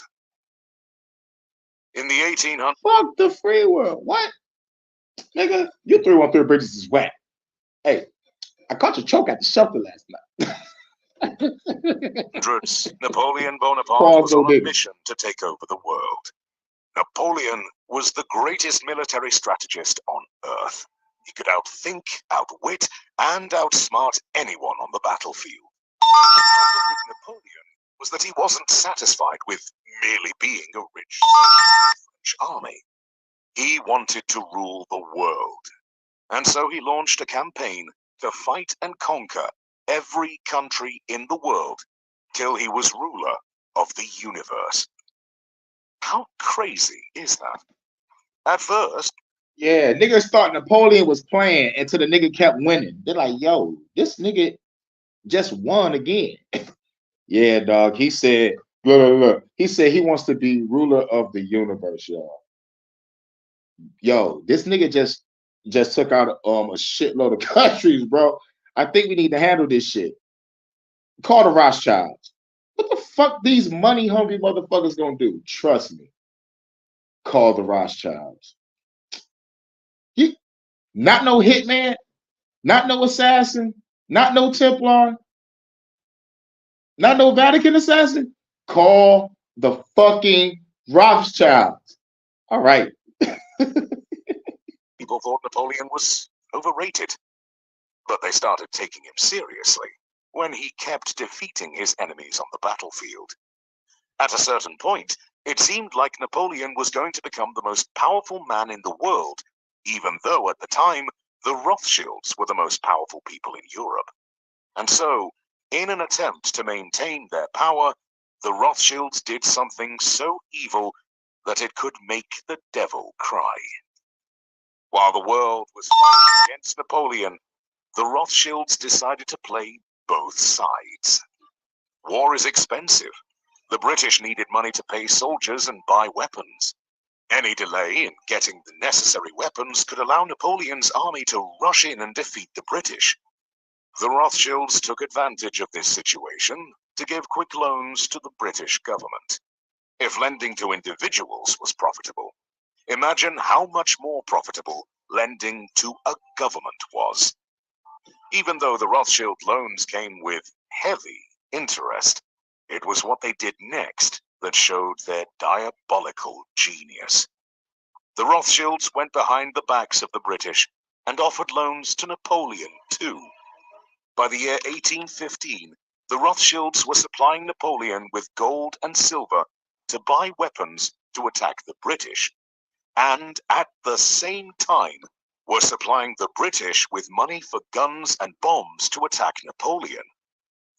In the 1800s, Fuck the free world. What? Nigga, you 313 Bridges is whack. Hey, I caught your choke at the shelter last night. Napoleon Bonaparte Pause, was on a nigga. mission to take over the world. Napoleon was the greatest military strategist on Earth. He could outthink, outwit, and outsmart anyone on the battlefield. The problem with Napoleon was that he wasn't satisfied with merely being a rich French army. He wanted to rule the world. And so he launched a campaign to fight and conquer every country in the world till he was ruler of the universe. How crazy is that? At first, Yeah, niggas thought Napoleon was playing until the nigga kept winning. They're like, yo, this nigga just won again. Yeah, dog. He said, look. He said he wants to be ruler of the universe, y'all. Yo, this nigga just took out a shitload of countries, bro. I think we need to handle this shit. Call the Rothschilds. What the fuck these money hungry motherfuckers gonna do? Trust me. Call the Rothschilds. You, not no hitman, not no assassin, not no Templar, not no Vatican assassin. Call the fucking Rothschilds. All right. people thought Napoleon was overrated. But they started taking him seriously when he kept defeating his enemies on the battlefield. At a certain point, it seemed like Napoleon was going to become the most powerful man in the world, even though at the time the Rothschilds were the most powerful people in Europe. And so, in an attempt to maintain their power, the Rothschilds did something so evil that it could make the devil cry. While the world was fighting against Napoleon, the Rothschilds decided to play both sides. War is expensive. The British needed money to pay soldiers and buy weapons. Any delay in getting the necessary weapons could allow Napoleon's army to rush in and defeat the British. The Rothschilds took advantage of this situation to give quick loans to the British government. If lending to individuals was profitable, imagine how much more profitable lending to a government was. Even though the Rothschild loans came with heavy interest, it was what they did next that showed their diabolical genius. The Rothschilds went behind the backs of the British and offered loans to Napoleon too. By the year 1815, the Rothschilds were supplying Napoleon with gold and silver to buy weapons to attack the British, and at the same time were supplying the British with money for guns and bombs to attack Napoleon.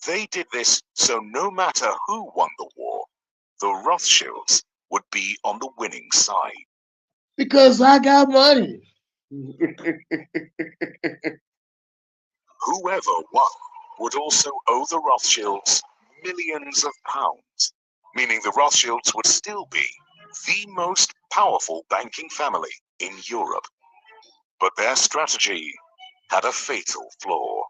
They did this so no matter who won the war, the Rothschilds would be on the winning side. Because I got money. Whoever won would also owe the Rothschilds millions of pounds, meaning the Rothschilds would still be the most powerful banking family in Europe. But their strategy had a fatal flaw.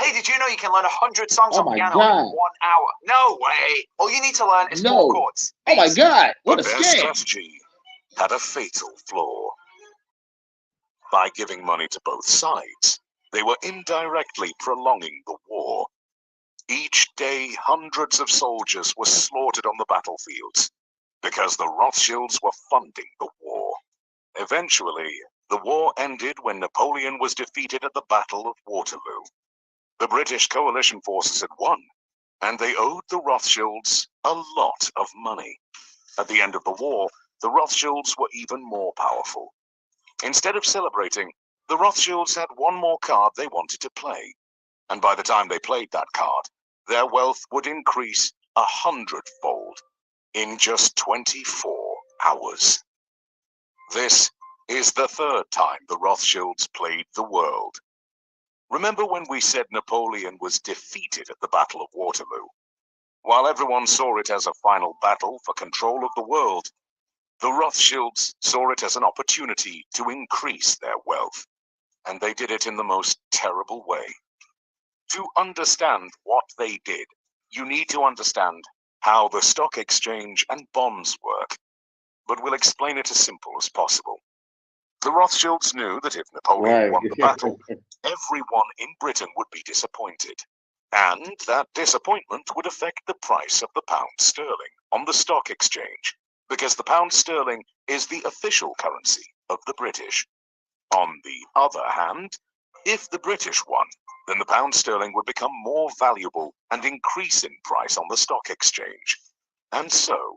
Hey, did you know you can learn 100 songs Oh on my piano God. in 1 hour? No way! All you need to learn is No. 4 chords. Oh my Easy. God. What a But their scam. strategy had a fatal flaw. By giving money to both sides, they were indirectly prolonging the war. Each day, hundreds of soldiers were slaughtered on the battlefields because the Rothschilds were funding the war. Eventually, the war ended when Napoleon was defeated at the Battle of Waterloo. The British coalition forces had won, and they owed the Rothschilds a lot of money. At the end of the war, the Rothschilds were even more powerful. Instead of celebrating, the Rothschilds had one more card they wanted to play, and by the time they played that card, their wealth would increase 100-fold in just 24 hours. This is the third time the Rothschilds played the world. Remember when we said Napoleon was defeated at the Battle of Waterloo? While everyone saw it as a final battle for control of the world, the Rothschilds saw it as an opportunity to increase their wealth, and they did it in the most terrible way. To understand what they did, you need to understand how the stock exchange and bonds work, but we'll explain it as simple as possible. The Rothschilds knew that if Napoleon won the battle, everyone in Britain would be disappointed, and that disappointment would affect the price of the pound sterling on the stock exchange, because the pound sterling is the official currency of the British. On the other hand, if the British won, then the pound sterling would become more valuable and increase in price on the stock exchange. And so,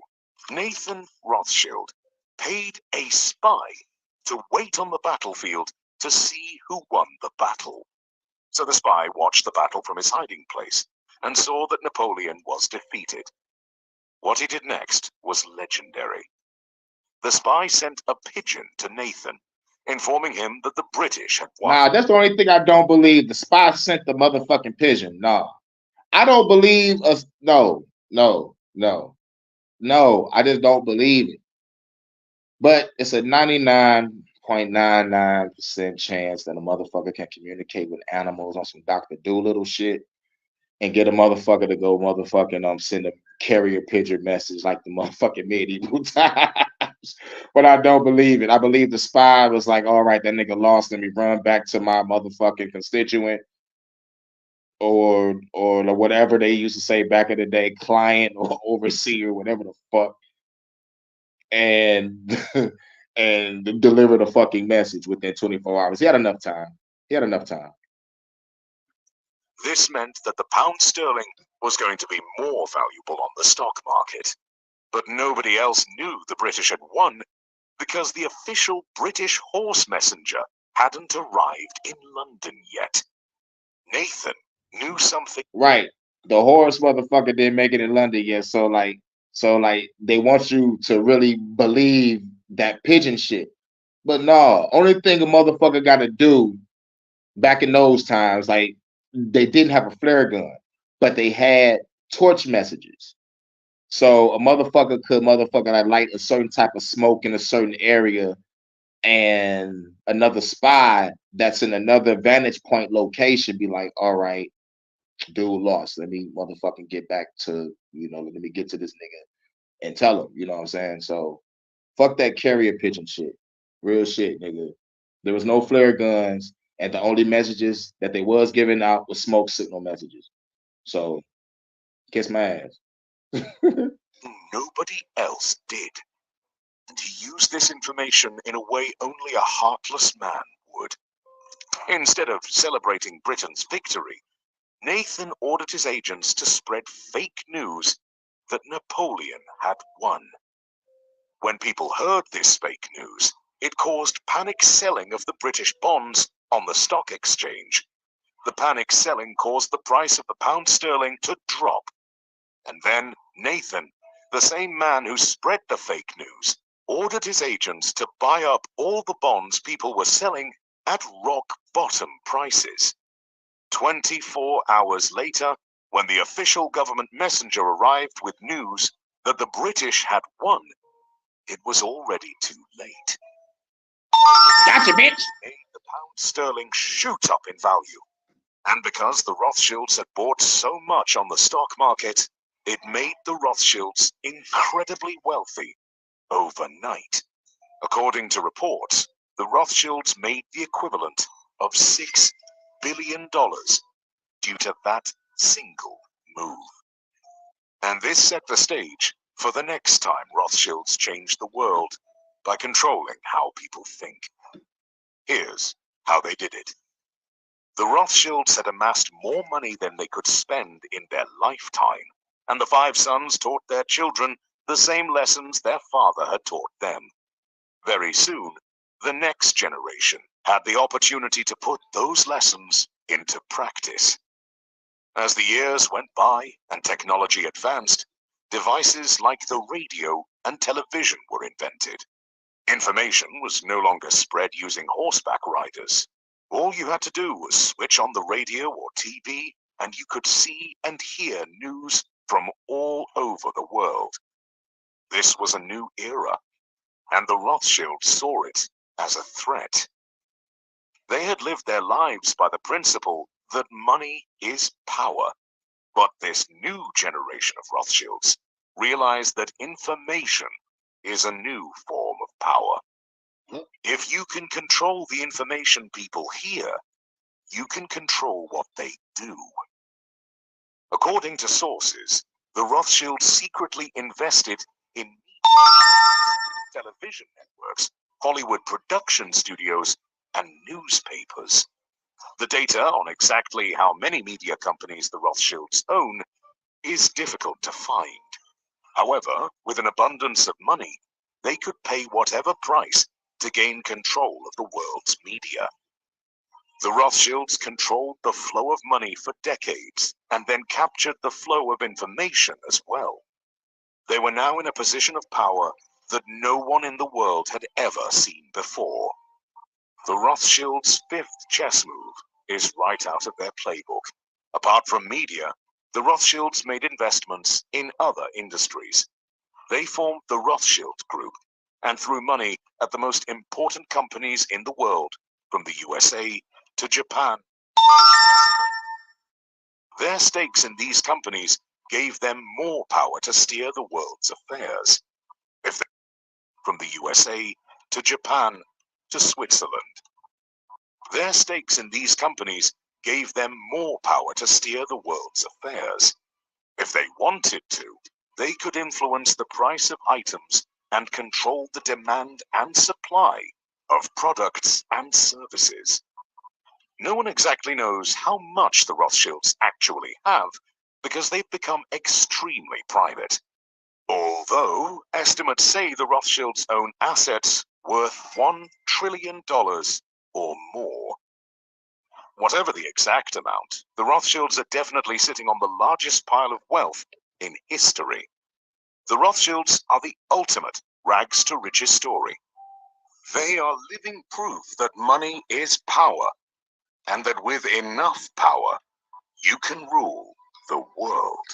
Nathan Rothschild paid a spy to wait on the battlefield to see who won the battle. So the spy watched the battle from his hiding place and saw that Napoleon was defeated. What he did next was legendary. The spy sent a pigeon to Nathan, informing him that the British had won. Nah, that's the only thing I don't believe. The spy sent the motherfucking pigeon. No. I don't believe us. No. I just don't believe it. But it's a 99.99% chance that a motherfucker can communicate with animals on some Dr. Doolittle shit and get a motherfucker to go motherfucking send a carrier pigeon message like the motherfucking medieval times. But I don't believe it. I believe the spy was like, all right, that nigga lost. Let me run back to my motherfucking constituent or whatever they used to say back in the day, client or overseer, whatever the fuck, and and deliver the fucking message within 24 hours. He had enough time. This meant that the pound sterling was going to be more valuable on the stock market. But nobody else knew the British had won because the official British horse messenger hadn't arrived in London yet. Nathan knew something. Right. The horse motherfucker didn't make it in London yet. So they want you to really believe that pigeon shit. But no, only thing a motherfucker got to do back in those times, like they didn't have a flare gun, but they had torch messages. So a motherfucker could like light a certain type of smoke in a certain area, and another spy that's in another vantage point location be like, all right, dude lost. Let me motherfucking get back to, let me get to this nigga and tell him, you know what I'm saying? So fuck that carrier pigeon shit. Real shit, nigga. There was no flare guns, and the only messages that they was giving out was smoke signal messages. So kiss my ass. Nobody else did. And he used this information in a way only a heartless man would. Instead of celebrating Britain's victory, Nathan ordered his agents to spread fake news that Napoleon had won. When people heard this fake news, it caused panic selling of the British bonds on the stock exchange. The panic selling caused the price of the pound sterling to drop. And then Nathan, the same man who spread the fake news, ordered his agents to buy up all the bonds people were selling at rock bottom prices. 24 hours later, when the official government messenger arrived with news that the British had won, it was already too late. Gotcha, bitch! Made the pound sterling shoot up in value. And because the Rothschilds had bought so much on the stock market, it made the Rothschilds incredibly wealthy overnight. According to reports, the Rothschilds made the equivalent of $6 billion due to that single move. And this set the stage for the next time Rothschilds changed the world by controlling how people think. Here's how they did it. The Rothschilds had amassed more money than they could spend in their lifetime, and the 5 sons taught their children the same lessons their father had taught them. Very soon, the next generation had the opportunity to put those lessons into practice. As the years went by and technology advanced, devices like the radio and television were invented. Information was no longer spread using horseback riders. All you had to do was switch on the radio or TV, and you could see and hear news from all over the world. This was a new era, and the Rothschilds saw it as a threat. They had lived their lives by the principle that money is power. But this new generation of Rothschilds realized that information is a new form of power. If you can control the information people hear, you can control what they do. According to sources, the Rothschilds secretly invested in television networks, Hollywood production studios, and newspapers. The data on exactly how many media companies the Rothschilds own is difficult to find. However, with an abundance of money, they could pay whatever price to gain control of the world's media. The Rothschilds controlled the flow of money for decades and then captured the flow of information as well. They were now in a position of power that no one in the world had ever seen before. The Rothschilds' fifth chess move is right out of their playbook. Apart from media, the Rothschilds made investments in other industries. They formed the Rothschild Group and threw money at the most important companies in the world, from the USA to Japan. Their stakes in these companies gave them more power to steer the world's affairs. From the USA to Japan to Switzerland. Their stakes in these companies gave them more power to steer the world's affairs. If they wanted to, they could influence the price of items and control the demand and supply of products and services. No one exactly knows how much the Rothschilds actually have because they've become extremely private. Although estimates say the Rothschilds own assets worth $1 trillion or more. Whatever the exact amount, the Rothschilds are definitely sitting on the largest pile of wealth in history. The Rothschilds are the ultimate rags to riches story. They are living proof that money is power, and that with enough power, you can rule the world.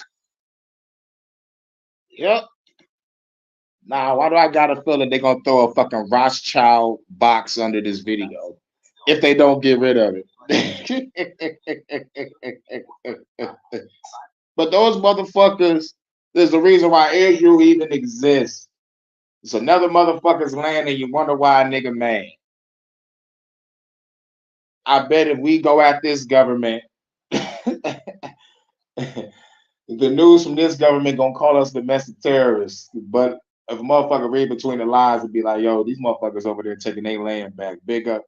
Yep. Now, why do I got a feeling they're gonna throw a fucking Rothschild box under this video if they don't get rid of it? But those motherfuckers, there's a reason why Israel even exists. It's another motherfucker's land, and you wonder why a nigga mad. I bet if we go at this government, the news from this government gonna call us domestic terrorists. But if a motherfucker read between the lines and be like, yo, these motherfuckers over there taking their land back, big up.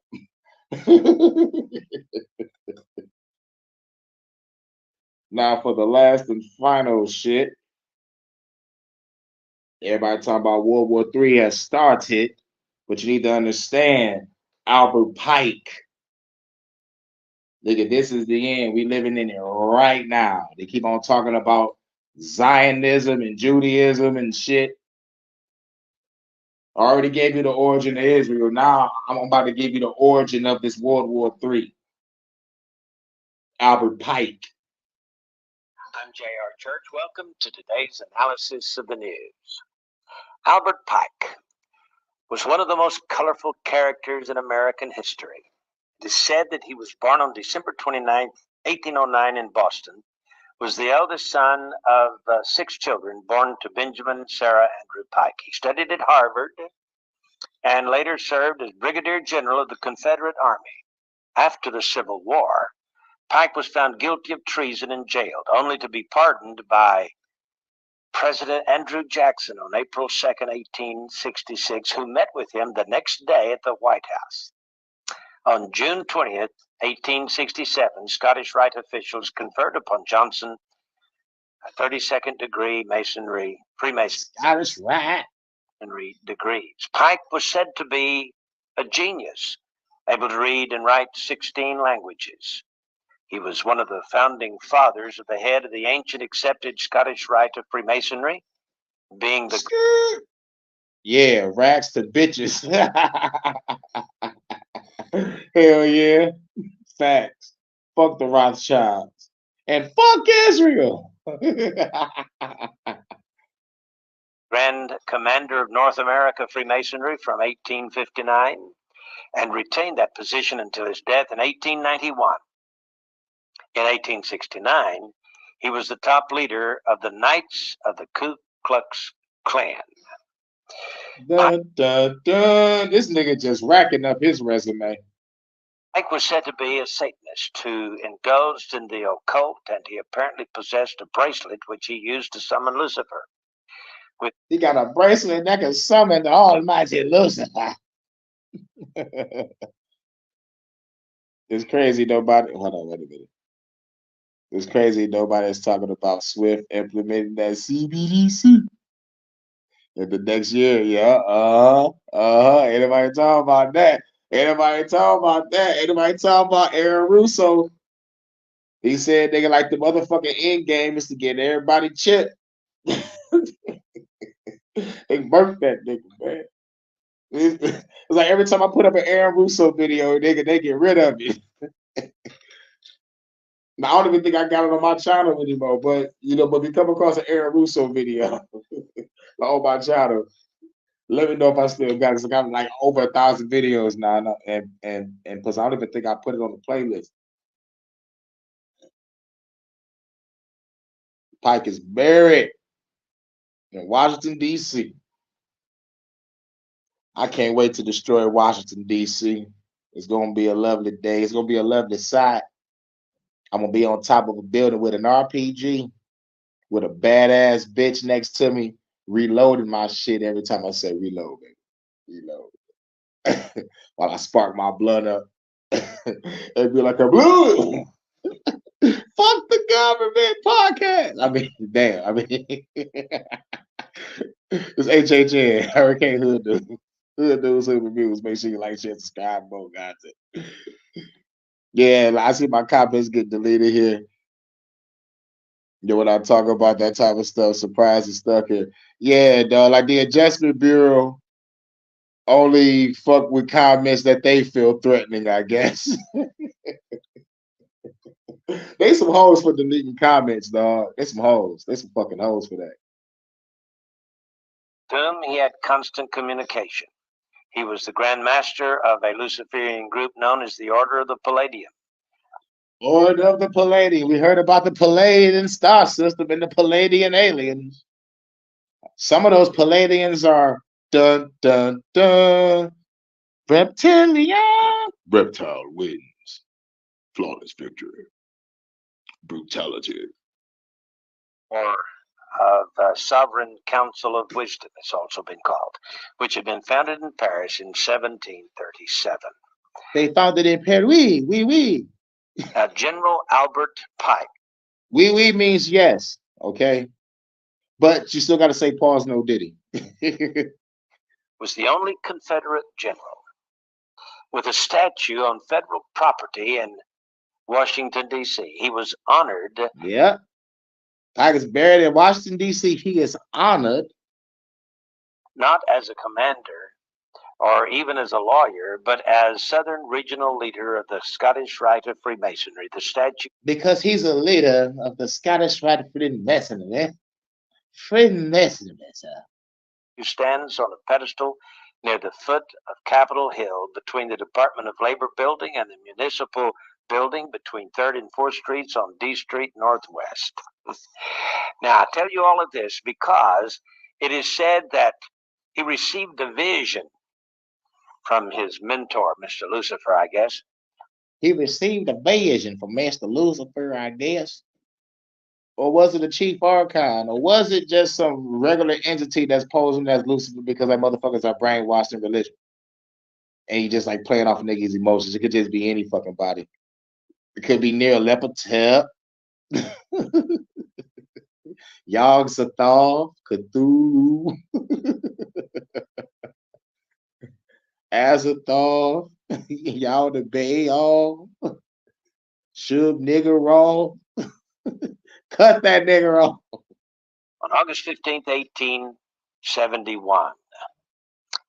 Now for the last and final shit, everybody talking about World War III has started, but you need to understand Albert Pike. Nigga, this is the end. We living in it right now. They keep on talking about Zionism and Judaism and shit. I already gave you the origin of Israel. Now I'm about to give you the origin of this World War III. Albert Pike. I'm J.R. Church. Welcome to today's analysis of the news. Albert Pike was one of the most colorful characters in American history. It is said that he was born on December 29, 1809 in Boston, was the eldest son of 6 children born to Benjamin, Sarah, Andrew Pike. He studied at Harvard and later served as Brigadier General of the Confederate Army. After the Civil War, Pike was found guilty of treason and jailed, only to be pardoned by President Andrew Jackson on April 2, 1866, who met with him the next day at the White House. On June 20th, 1867, Scottish Rite officials conferred upon Johnson a 32nd degree Freemasonry Scottish Rite degrees. Pike was said to be a genius, able to read and write 16 languages. He was one of the founding fathers of the head of the ancient accepted Scottish Rite of Freemasonry, being the yeah, rags to bitches. Hell yeah. Facts. Fuck the Rothschilds. And fuck Israel. Grand Commander of North America Freemasonry from 1859 and retained that position until his death in 1891. In 1869, he was the top leader of the Knights of the Ku Klux Klan. Dun, dun, dun. This nigga just racking up his resume. Pike was said to be a Satanist who indulged in the occult, and he apparently possessed a bracelet which he used to summon Lucifer. He got a bracelet that can summon the almighty Lucifer. It's crazy nobody. Hold on, wait a minute. It's crazy nobody's talking about Swift implementing that CBDC in the next year. Yeah, Anybody talking about that? Anybody talking about that? Anybody talking about Aaron Russo? He said nigga like the motherfucking end game is to get everybody chipped. They birthed that nigga, man. It's like every time I put up an Aaron Russo video, nigga, they get rid of it. Now, I don't even think I got it on my channel anymore, but but we come across an Aaron Russo video on my channel. Let me know if I still got it. 'Cause I got like over 1,000 videos now, and plus I don't even think I put it on the playlist. Pike is buried in Washington, D.C. I can't wait to destroy Washington, D.C. It's gonna be a lovely day. It's gonna be a lovely sight. I'm gonna be on top of a building with an RPG with a badass bitch next to me, reloading my shit every time I say reload, baby. Reload. While I spark my blood up. It'd be like a blue. Fuck the government podcast. I mean, damn. I mean, it's HHN, Hurricane Hood News. Hood News, Hood Reviews. Make sure you like, share, subscribe, more content. Yeah, I see my comments get deleted here. When I talk about that type of stuff, surprising stuff here. Yeah, dog, like the Adjustment Bureau only fuck with comments that they feel threatening, I guess. They some hoes for deleting comments, dog. They some hoes. They some fucking hoes for that. With whom he had constant communication. He was the Grand Master of a Luciferian group known as the Order of the Palladium. Order of the Palladium. We heard about the Palladian star system and the Palladian aliens. Some of those Palladians are dun dun dun. Reptilian. Reptile wins. Flawless victory. Brutality. Or of the Sovereign Council of Wisdom, it's also been called, which had been founded in Paris in 1737. They founded in Paris. Oui. General Albert Pike. Oui means yes, okay? But you still got to say pause, no diddy. Was the only Confederate general with a statue on federal property in Washington, D.C. He was honored. Yeah. Pike is buried in Washington, D.C. He is honored. Not as a commander or even as a lawyer, but as Southern regional leader of the Scottish Rite of Freemasonry. The statue. Because he's a leader of the Scottish Rite of Freemasonry. Freemasonry, sir. Who stands on a pedestal near the foot of Capitol Hill between the Department of Labor building and the Municipal building between 3rd and 4th Streets on D Street Northwest. Now, I tell you all of this because it is said that he received a vision from his mentor, Mr. Lucifer, I guess. He received a vision from Master Lucifer, I guess. Or was it a chief archon? Or was it just some regular entity that's posing as Lucifer because that motherfuckers are brainwashed in religion? And he just like playing off niggas' emotions. It could just be any fucking body. It could be Near Lepatep, Yog Sothoth, Cthulhu, Azathoth, y'all the Baal, Shub Nigger Raw. Cut that nigger off. On August 15th, 1871.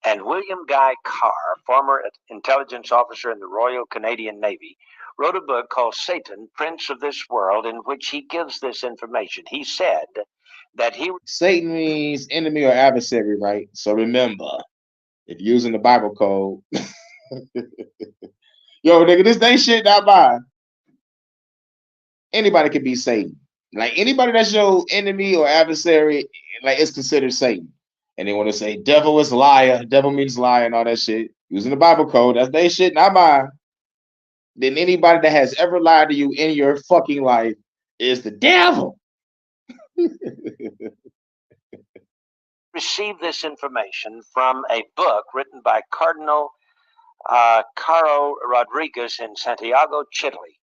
And William Guy Carr, former intelligence officer in the Royal Canadian Navy, wrote a book called Satan, Prince of this World, in which he gives this information. He said that Satan means enemy or adversary, right? So remember, if you're using the Bible code, yo, nigga, this ain't shit not mine. Anybody can be Satan. Like anybody that's your enemy or adversary, like it's considered Satan. And they want to say devil is a liar, devil means liar, and all that shit. Using the Bible code, that's their shit, not mine. Then anybody that has ever lied to you in your fucking life is the devil. Received this information from a book written by Cardinal Caro Rodriguez in Santiago, Chile,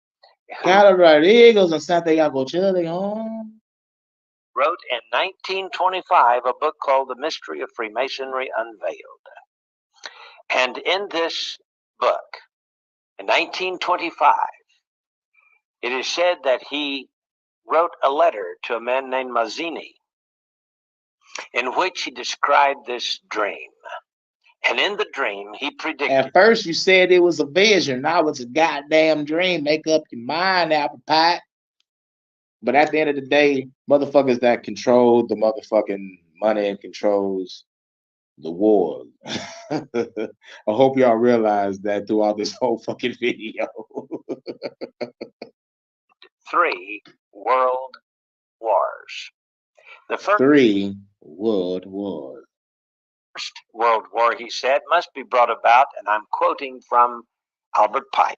who Carlos Rodriguez and Santiago, Chile. Oh. wrote in 1925 a book called The Mystery of Freemasonry Unveiled. And in this book, in 1925, it is said that he wrote a letter to a man named Mazzini in which he described this dream. And in the dream, he predicted. At first, you said it was a vision. Now it's a goddamn dream. Make up your mind, apple pie. But at the end of the day, motherfuckers that control the motherfucking money and controls the war. I hope y'all realize that throughout this whole fucking video. 3 world wars. The first 3 world wars. World War, he said, must be brought about, and I'm quoting from Albert Pike.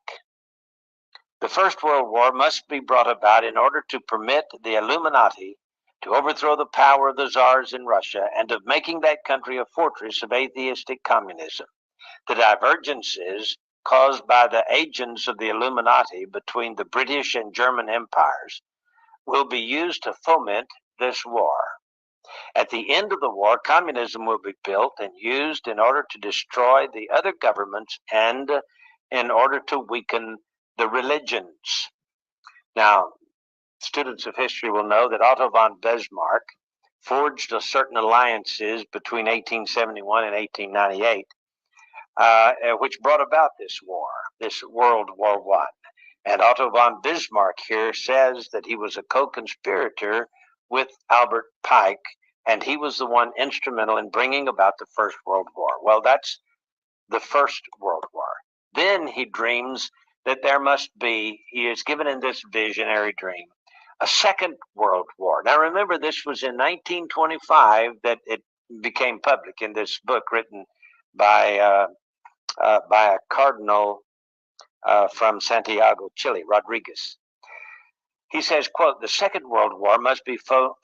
The First World War must be brought about in order to permit the Illuminati to overthrow the power of the czars in Russia and of making that country a fortress of atheistic communism. The divergences caused by the agents of the Illuminati between the British and German empires will be used to foment this war. At the end of the war, communism will be built and used in order to destroy the other governments and in order to weaken the religions. Now, students of history will know that Otto von Bismarck forged certain alliances between 1871 and 1898, which brought about this war, this World War I. And Otto von Bismarck here says that he was a co-conspirator with Albert Pike, and he was the one instrumental in bringing about the First World War. Well, that's the First World War. Then he dreams that there must be, he is given in this visionary dream, a Second World War. Now remember, this was in 1925 that it became public in this book written by a cardinal from Santiago, Chile, Rodriguez. He says, quote, the Second World War must be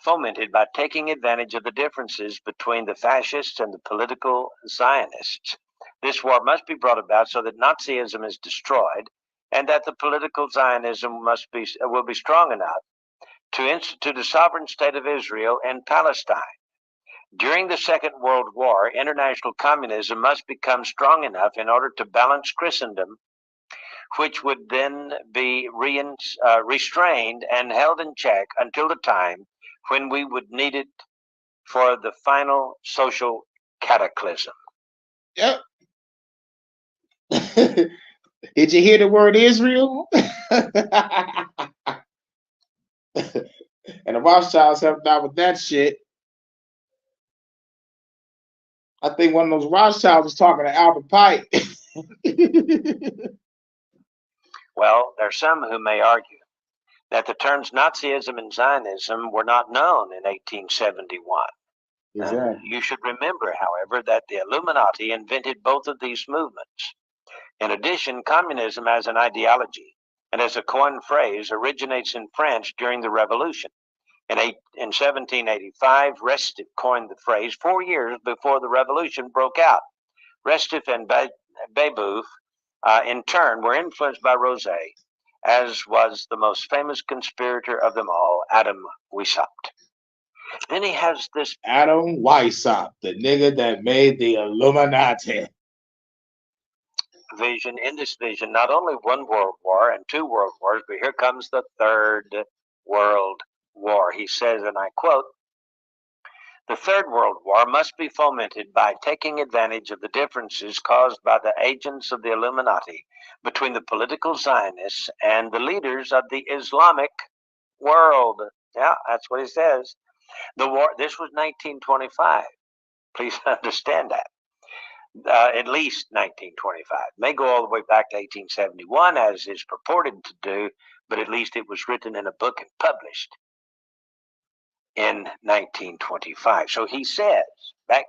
fomented by taking advantage of the differences between the fascists and the political Zionists. This war must be brought about so that Nazism is destroyed and that the political Zionism will be strong enough to institute a sovereign state of Israel in Palestine. During the Second World War, international communism must become strong enough in order to balance Christendom, which would then be restrained and held in check until the time when we would need it for the final social cataclysm. Yep. Did you hear the word Israel? And the Rothschilds helped out with that shit. I think one of those Rothschilds was talking to Albert Pike. Well, there are some who may argue that the terms Nazism and Zionism were not known in 1871. Exactly. You should remember, however, that the Illuminati invented both of these movements. In addition, communism as an ideology and as a coined phrase originates in France during the Revolution. In 1785, Restif coined the phrase 4 years before the Revolution broke out. Restif and Babeuf, in turn, were influenced by Rosé, as was the most famous conspirator of them all, Adam Weishaupt. Then he has this Adam Weishaupt, the nigga that made the Illuminati. vision. In this vision, not only one world war and 2 world wars, but here comes the Third World War. He says, and I quote, the Third World War must be fomented by taking advantage of the differences caused by the agents of the Illuminati between the political Zionists and the leaders of the Islamic world. Yeah, that's what he says. The war, this was 1925. Please understand that. At least 1925. May go all the way back to 1871, as is purported to do, but at least it was written in a book and published in 1925. So he says, back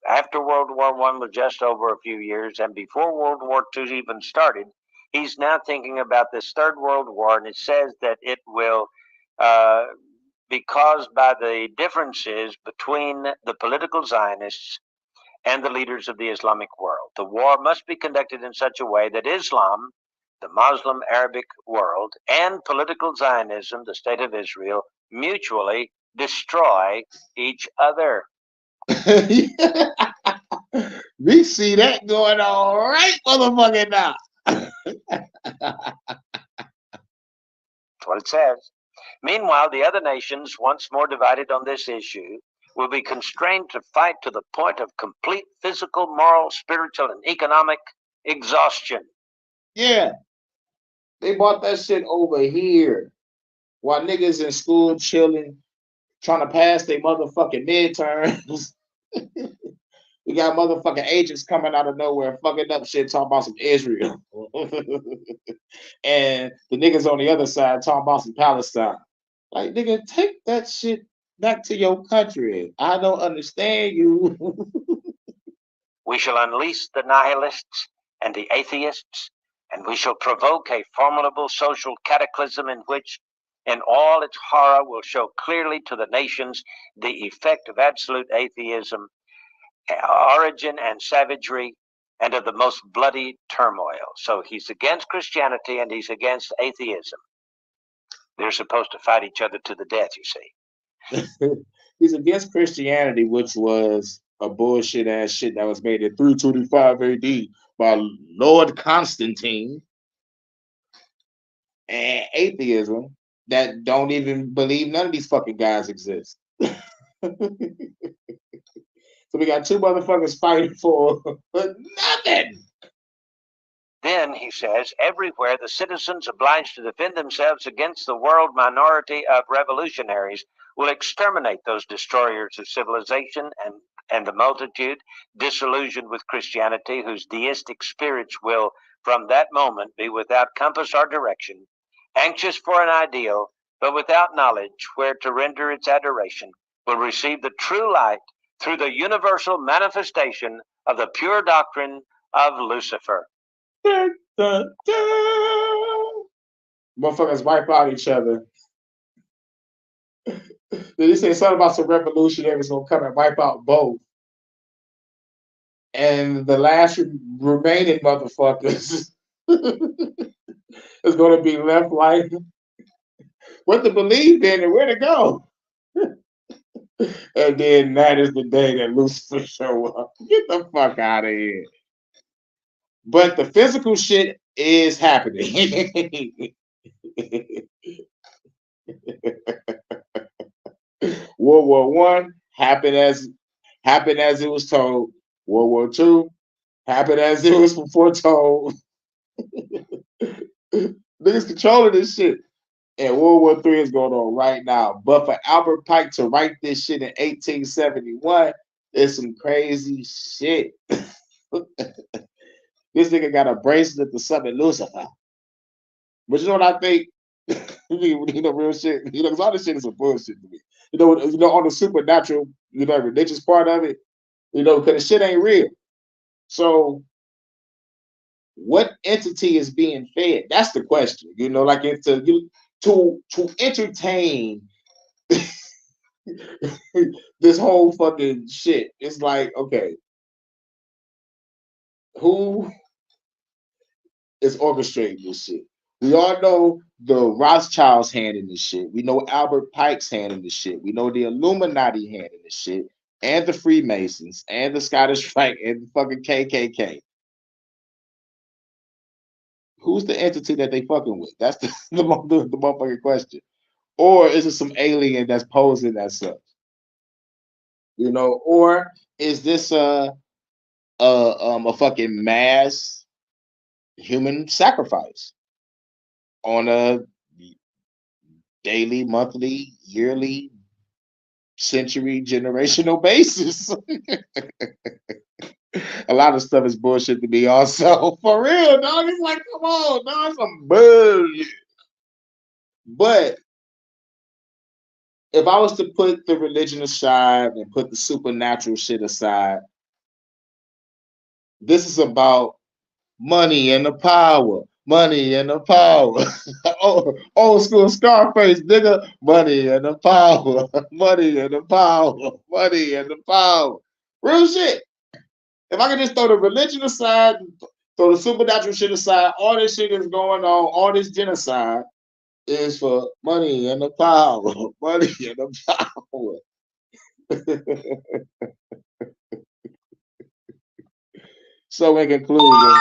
after World War I was just over a few years, and before World War II even started, he's now thinking about this Third World War, and it says that it will be caused by the differences between the political Zionists and the leaders of the Islamic world. The war must be conducted in such a way that Islam, the Muslim Arabic world, and political Zionism, the state of Israel, mutually destroy each other. We see that going on right motherfucking now. That's what it says. Meanwhile, the other nations, once more divided on this issue, will be constrained to fight to the point of complete physical, moral, spiritual, and economic exhaustion. Yeah, they bought that shit over here while niggas in school chilling, trying to pass their motherfucking midterms. We got motherfucking agents coming out of nowhere, fucking up shit, talking about some Israel. And the niggas on the other side talking about some Palestine. Like, nigga, take that shit back to your country. I don't understand you. We shall unleash the nihilists and the atheists, and we shall provoke a formidable social cataclysm in which, in all its horror, will show clearly to the nations the effect of absolute atheism, origin and savagery, and of the most bloody turmoil. So he's against Christianity and he's against atheism. They're supposed to fight each other to the death, you see. He's against Christianity, which was a bullshit ass shit that was made in 325 AD by Lord Constantine, and atheism that don't even believe none of these fucking guys exist. So we got two motherfuckers fighting for nothing. Then, he says, everywhere the citizens obliged to defend themselves against the world minority of revolutionaries will exterminate those destroyers of civilization and the multitude, disillusioned with Christianity, whose deistic spirits will, from that moment, be without compass or direction, anxious for an ideal, but without knowledge where to render its adoration, will receive the true light through the universal manifestation of the pure doctrine of Lucifer. Dun, dun, dun. Motherfuckers wipe out each other. They say something about some revolutionaries gonna come and wipe out both. And the last remaining motherfuckers is gonna be left like what to believe in and where to go. And then that is the day that Lucifer show up. Get the fuck out of here. But the physical shit is happening. World War I happened as it was told. World War II happened as it was foretold. Niggas controlling this shit. And World War III is going on right now. But for Albert Pike to write this shit in 1871 is some crazy shit. This nigga got a bracelet to summon Lucifer. But you know what I think? You know, real shit. You know, because all this shit is some bullshit to me. You know, on the supernatural, religious part of it, because the shit ain't real. So, what entity is being fed? That's the question. Like to entertain this whole fucking shit. It's like, okay, who is orchestrating this shit? We all know the Rothschilds hand in this shit. We know Albert Pike's hand in this shit. We know the Illuminati hand in this shit, and the Freemasons, and the Scottish Rite, and the fucking KKK. Who's the entity that they fucking with? That's the motherfucking question. Or is it some alien that's posing as such? Or is this a fucking mass human sacrifice on a daily, monthly, yearly, century, generational basis? A lot of stuff is bullshit to me also. For real, dog. It's like, come on, dog. It's some bullshit. But if I was to put the religion aside and put the supernatural shit aside, this is about money and the power. Money and the power. Old school Scarface, nigga. Money and the power. Money and the power. Money and the power. Real shit. If I could just throw the religion aside, throw the supernatural shit aside, all this shit is going on, all this genocide is for money and the power. Money and the power. So in conclusion,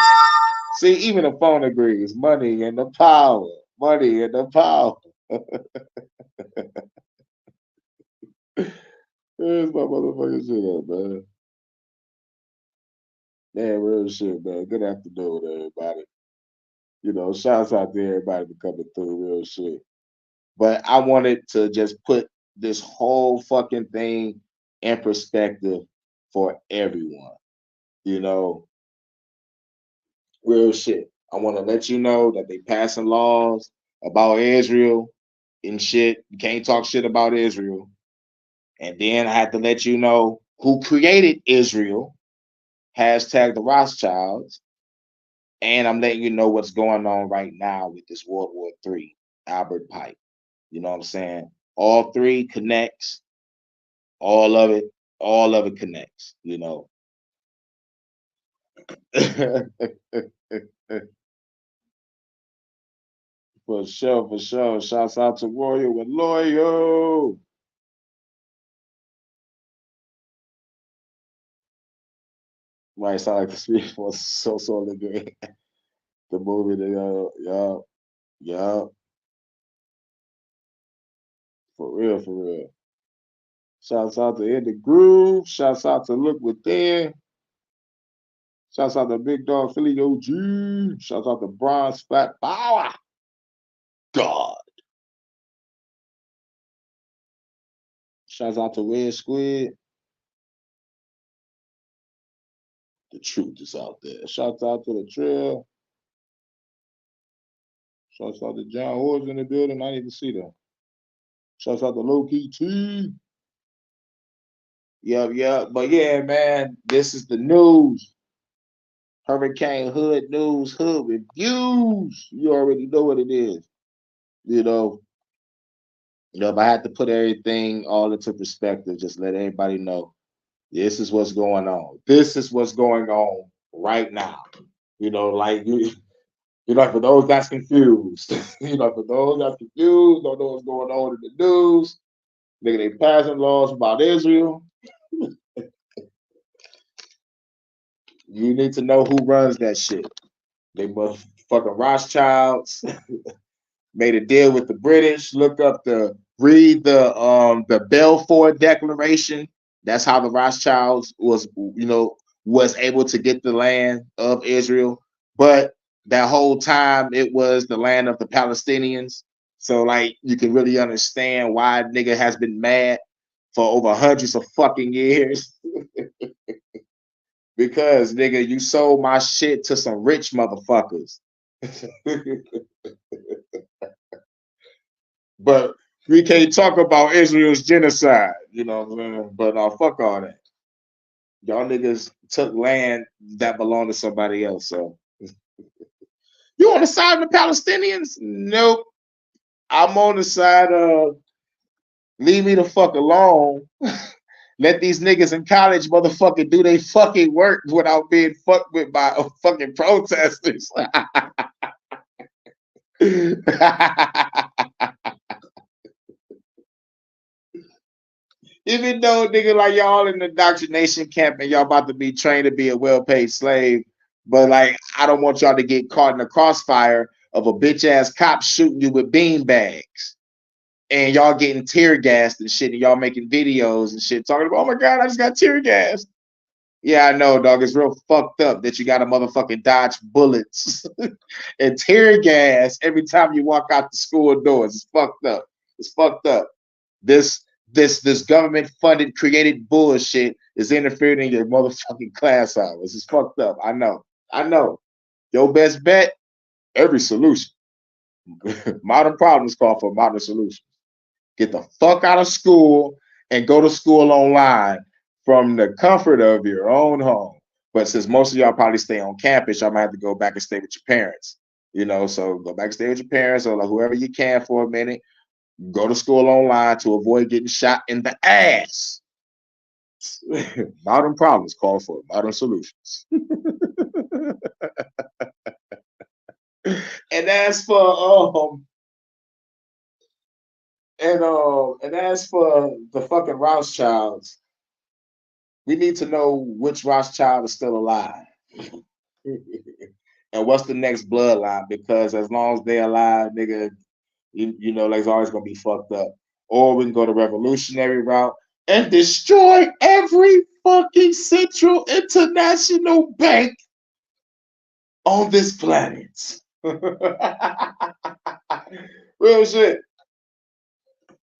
see, even the phone agrees. Money and the power. Money and the power. Here's my motherfucking shit up, man. Man, real shit, man. Good afternoon, everybody. You know, shouts out to everybody for coming through, real shit. But I wanted to just put this whole fucking thing in perspective for everyone. You know, real shit. I want to let you know that they passing laws about Israel and shit. You can't talk shit about Israel. And then I have to let you know who created Israel. Hashtag the Rothschilds. And I'm letting you know what's going on right now with this World War III, Albert Pike. You know what I'm saying? All three connects. All of it connects, you know. For sure, for sure. Shouts out to Warrior with Loyal. Right, sound like the speech was so great. The movie, yeah, for real, for real. Shouts out to In the Groove. Shouts out to Look Within. Shouts out to Big Dog Philly OG. Shouts out to Bronze Fat Power. God. Shouts out to Red Squid. The truth is out there. Shouts out to the trail. Shouts out to John Ward's in the building. I need to see them. Shouts out to Low Key T. Yep. But yeah, man, this is the news. Hurricane Hood News, Hood Reviews. You already know what it is. You know, if I had to put everything all into perspective, just let everybody know this is what's going on. This is what's going on right now. You know, like for those that's confused, for those that's confused, don't know what's going on in the news. Nigga, they passing laws about Israel. You need to know who runs that shit. They motherfucking Rothschilds made a deal with the British. Read the Balfour Declaration. That's how the Rothschilds was able to get the land of Israel. But that whole time it was the land of the Palestinians. So like you can really understand why nigga has been mad for over hundreds of fucking years. Because nigga, you sold my shit to some rich motherfuckers. But we can't talk about Israel's genocide, you know what I'm saying? But fuck all that. Y'all niggas took land that belonged to somebody else. So you on the side of the Palestinians? Nope. I'm on the side of leave me the fuck alone. Let these niggas in college motherfucking do they fucking work without being fucked with by fucking protesters. Even though nigga like y'all in the indoctrination camp and y'all about to be trained to be a well-paid slave, but like I don't want y'all to get caught in the crossfire of a bitch ass cop shooting you with bean bags. And y'all getting tear gassed and shit, and y'all making videos and shit, talking about, oh my god, I just got tear gassed. Yeah, I know, dog. It's real fucked up that you got to motherfucking dodge bullets and tear gas every time you walk out the school doors. It's fucked up. It's fucked up. This government funded created bullshit is interfering in your motherfucking class hours. It's fucked up. I know. Your best bet, every solution. Modern problems call for modern solutions. Get the fuck out of school and go to school online from the comfort of your own home. But since most of y'all probably stay on campus, y'all might have to go back and stay with your parents. So go back and stay with your parents or like whoever you can for a minute. Go to school online to avoid getting shot in the ass. Modern problems call for modern solutions. And as for and as for the fucking Rothschilds, we need to know which Rothschild is still alive. And what's the next bloodline? Because as long as they're alive, nigga, you know, like it's always gonna be fucked up. Or we can go the revolutionary route and destroy every fucking central international bank on this planet. Real shit.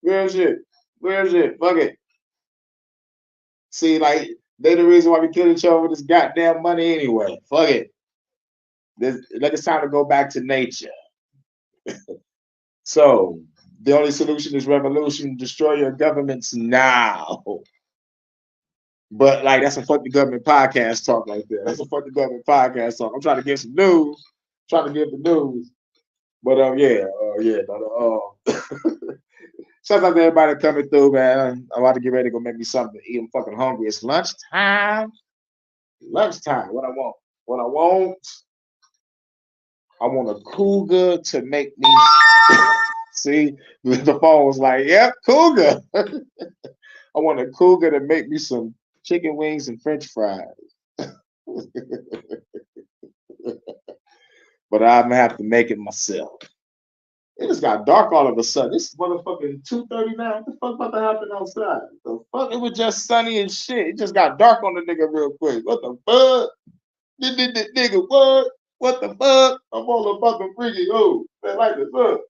Real shit. Real shit. Fuck it. See, like, they the reason why we kill each other with this goddamn money anyway. Fuck it. Like it's time to go back to nature. So the only solution is revolution. Destroy your governments now. But like that's a fuck the government podcast talk like that. That's a fuck the government podcast talk. I'm trying to give some news. Trying to give the news. But shout out to everybody coming through, man. I'm about to get ready to go make me something to eat. I'm fucking hungry. It's lunchtime. Lunchtime. What I want. I want a cougar to make me. See, the phone was like, "Yep, cougar." I want a cougar to make me some chicken wings and French fries. But I'm gonna have to make it myself. It just got dark all of a sudden. This is motherfucking 2:39. What the fuck about to happen outside? The fuck? It was just sunny and shit. It just got dark on the nigga real quick. What the fuck? Nigga, what? What the fuck? I'm all about to freaking go. Man, like this up.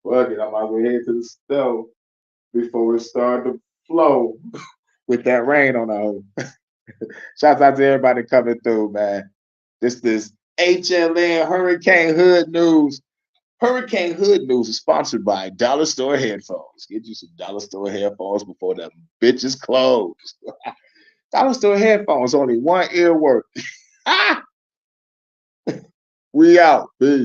Fuck it. I'm about to head to the stove before it start to flow with that rain on the Shouts out to everybody coming through, man. This HLN Hurricane Hood News. Hurricane Hood News is sponsored by Dollar Store Headphones. Get you some Dollar Store headphones before them bitches close. Dollar Store headphones, only one ear work. We out. Peace.